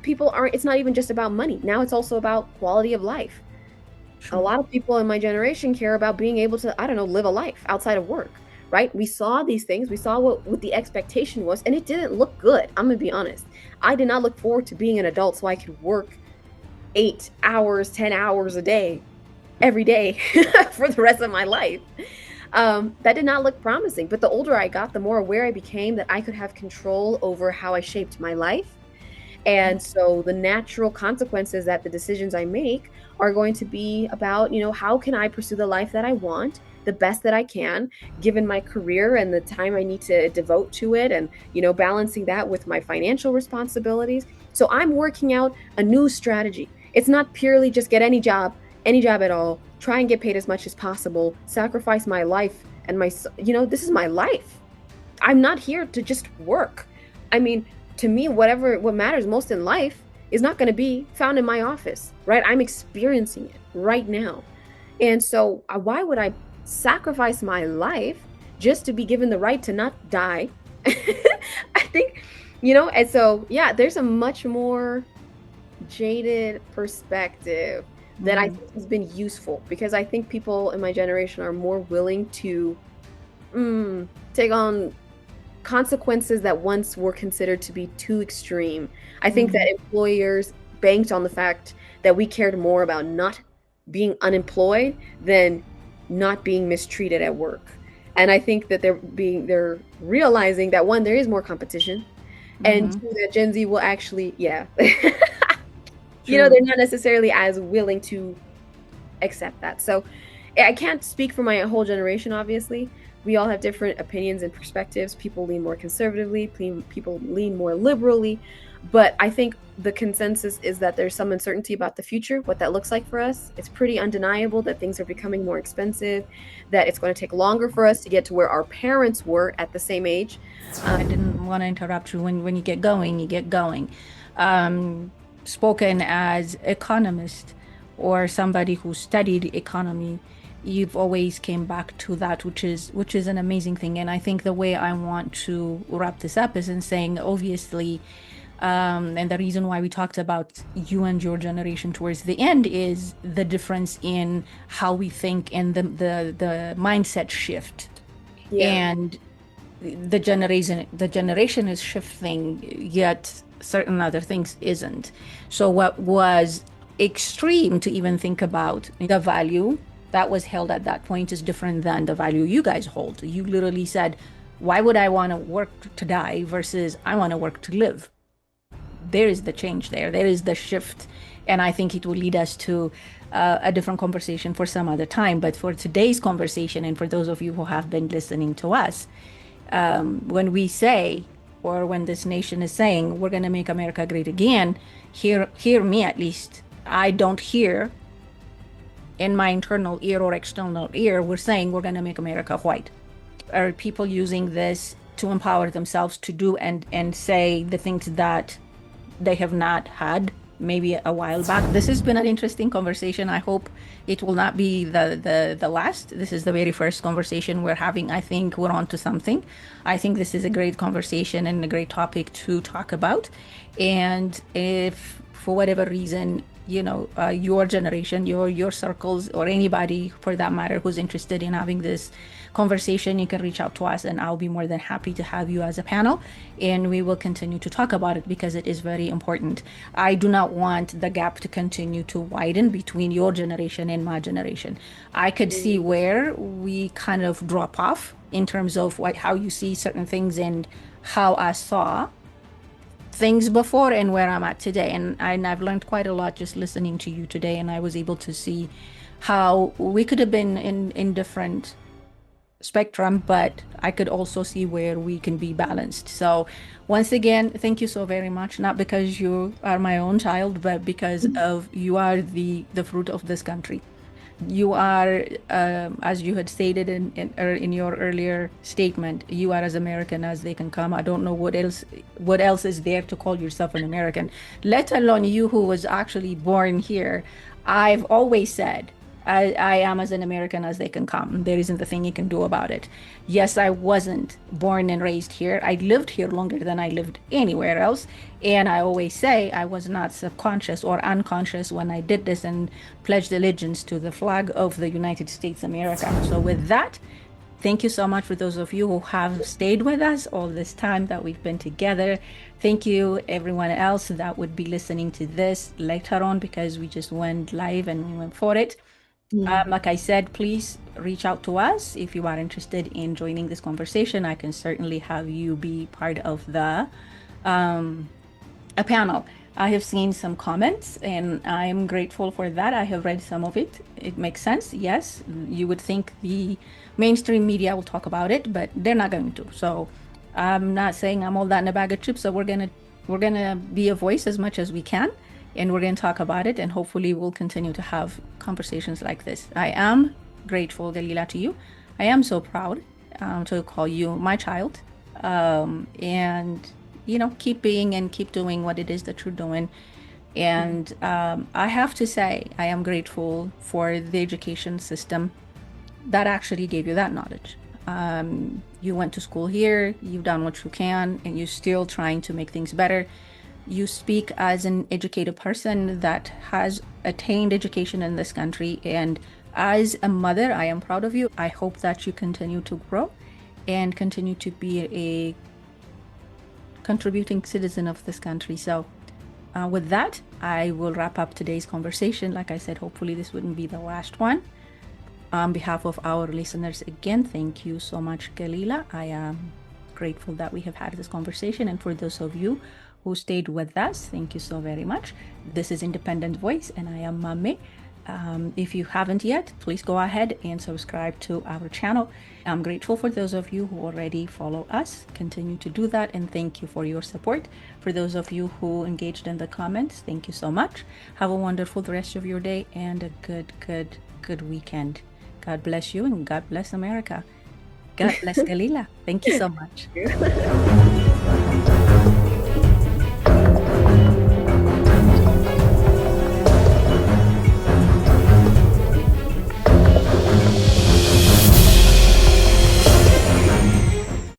people aren't, it's not even just about money. Now it's also about quality of life. A lot of people in my generation care about being able to, I don't know, live a life outside of work, right? We saw these things, we saw what the expectation was, and it didn't look good. I'm gonna be honest. I did not look forward to being an adult so I could work 8 hours, 10 hours a day, every day for the rest of my life. That did not look promising. But the older I got, the more aware I became that I could have control over how I shaped my life. And so the natural consequences that the decisions I make are going to be about, how can I pursue the life that I want, the best that I can, given my career and the time I need to devote to it, and, balancing that with my financial responsibilities. So I'm working out a new strategy. It's not purely just get any job at all, try and get paid as much as possible, sacrifice my life and this is my life. I'm not here to just work. I mean, to me, what matters most in life is not going to be found in my office, right? I'm experiencing it right now. And so why would I sacrifice my life just to be given the right to not die? I think, and so, yeah, there's a much more jaded perspective that I think has been useful, because I think people in my generation are more willing to take on consequences that once were considered to be too extreme. I think that employers banked on the fact that we cared more about not being unemployed than not being mistreated at work. And I think that they're realizing that, one, there is more competition, and two, that Gen Z will actually, they're not necessarily as willing to accept that. So I can't speak for my whole generation, obviously. We all have different opinions and perspectives. People lean more conservatively, people lean more liberally. But I think the consensus is that there's some uncertainty about the future, what that looks like for us. It's pretty undeniable that things are becoming more expensive, that it's going to take longer for us to get to where our parents were at the same age. I didn't want to interrupt you. When you get going, you get going. Spoken as economist or somebody who studied economy, you've always came back to that, which is an amazing thing. And I think the way I want to wrap this up is in saying, obviously, and the reason why we talked about you and your generation towards the end is the difference in how we think and the mindset shift. And the generation is shifting, yet certain other things isn't. So what was extreme to even think about the value that was held at that point is different than the value you guys hold. You literally said, why would I want to work to die versus I want to work to live? There is the change there. There is the shift. And I think it will lead us to a different conversation for some other time. But for today's conversation, and for those of you who have been listening to us, when we say, or when this nation is saying, we're going to make America great again, hear me at least. I don't hear in my internal ear or external ear, we're saying we're going to make America white. Are people using this to empower themselves to do and say the things that they have not had maybe a while back? This has been an interesting conversation. I hope it will not be the last. This is the very first conversation we're having. I think we're on to something. I think this is a great conversation and a great topic to talk about. And if for whatever reason, your generation, your circles, or anybody for that matter who's interested in having this conversation, you can reach out to us, and I'll be more than happy to have you as a panel, and we will continue to talk about it because it is very important. I do not want the gap to continue to widen between your generation and my generation. I could see where we kind of drop off in terms of how you see certain things and how I saw things before and where I'm at today. And I've learned quite a lot just listening to you today. And I was able to see how we could have been in different spectrum, but I could also see where we can be balanced. So once again, thank you so very much, not because you are my own child, but because of you are the fruit of this country. You are, as you had stated in your earlier statement, you are as American as they can come. I don't know what else is there to call yourself an American, let alone you who was actually born here. I've always said I am as an American as they can come. There isn't a thing you can do about it. Yes, I wasn't born and raised here. I lived here longer than I lived anywhere else. And I always say I was not subconscious or unconscious when I did this and pledged allegiance to the flag of the United States of America. So with that, thank you so much for those of you who have stayed with us all this time that we've been together. Thank you everyone else that would be listening to this later on, because we just went live and we went for it. Like I said, please reach out to us if you are interested in joining this conversation. I can certainly have you be part of the a panel. I have seen some comments and I am grateful for that. I have read some of it. It makes sense. Yes, you would think the mainstream media will talk about it, but they're not going to. So I'm not saying I'm all that in a bag of chips. So we're gonna be a voice as much as we can, and we're going to talk about it, and hopefully we'll continue to have conversations like this. I am grateful, Galila, to you. I am so proud to call you my child, and keep being and keep doing what it is that you're doing. And I have to say, I am grateful for the education system that actually gave you that knowledge. You went to school here, you've done what you can, and you're still trying to make things better. You speak as an educated person that has attained education in this country. And as a mother, I am proud of you. I hope that you continue to grow and continue to be a contributing citizen of this country. So with that, I will wrap up today's conversation. Like I said, hopefully this wouldn't be the last one. On behalf of our listeners, again, thank you so much, Galila. I am grateful that we have had this conversation. And for those of you who stayed with us, thank you so very much. This is Independent Voice, and I am Mame. If you haven't yet, please go ahead and subscribe to our channel. I'm grateful for those of you who already follow us. Continue to do that, and thank you for your support. For those of you who engaged in the comments, thank you so much. Have a wonderful rest of your day and a good weekend. God bless you, and God bless America. God bless Galila. Thank you so much.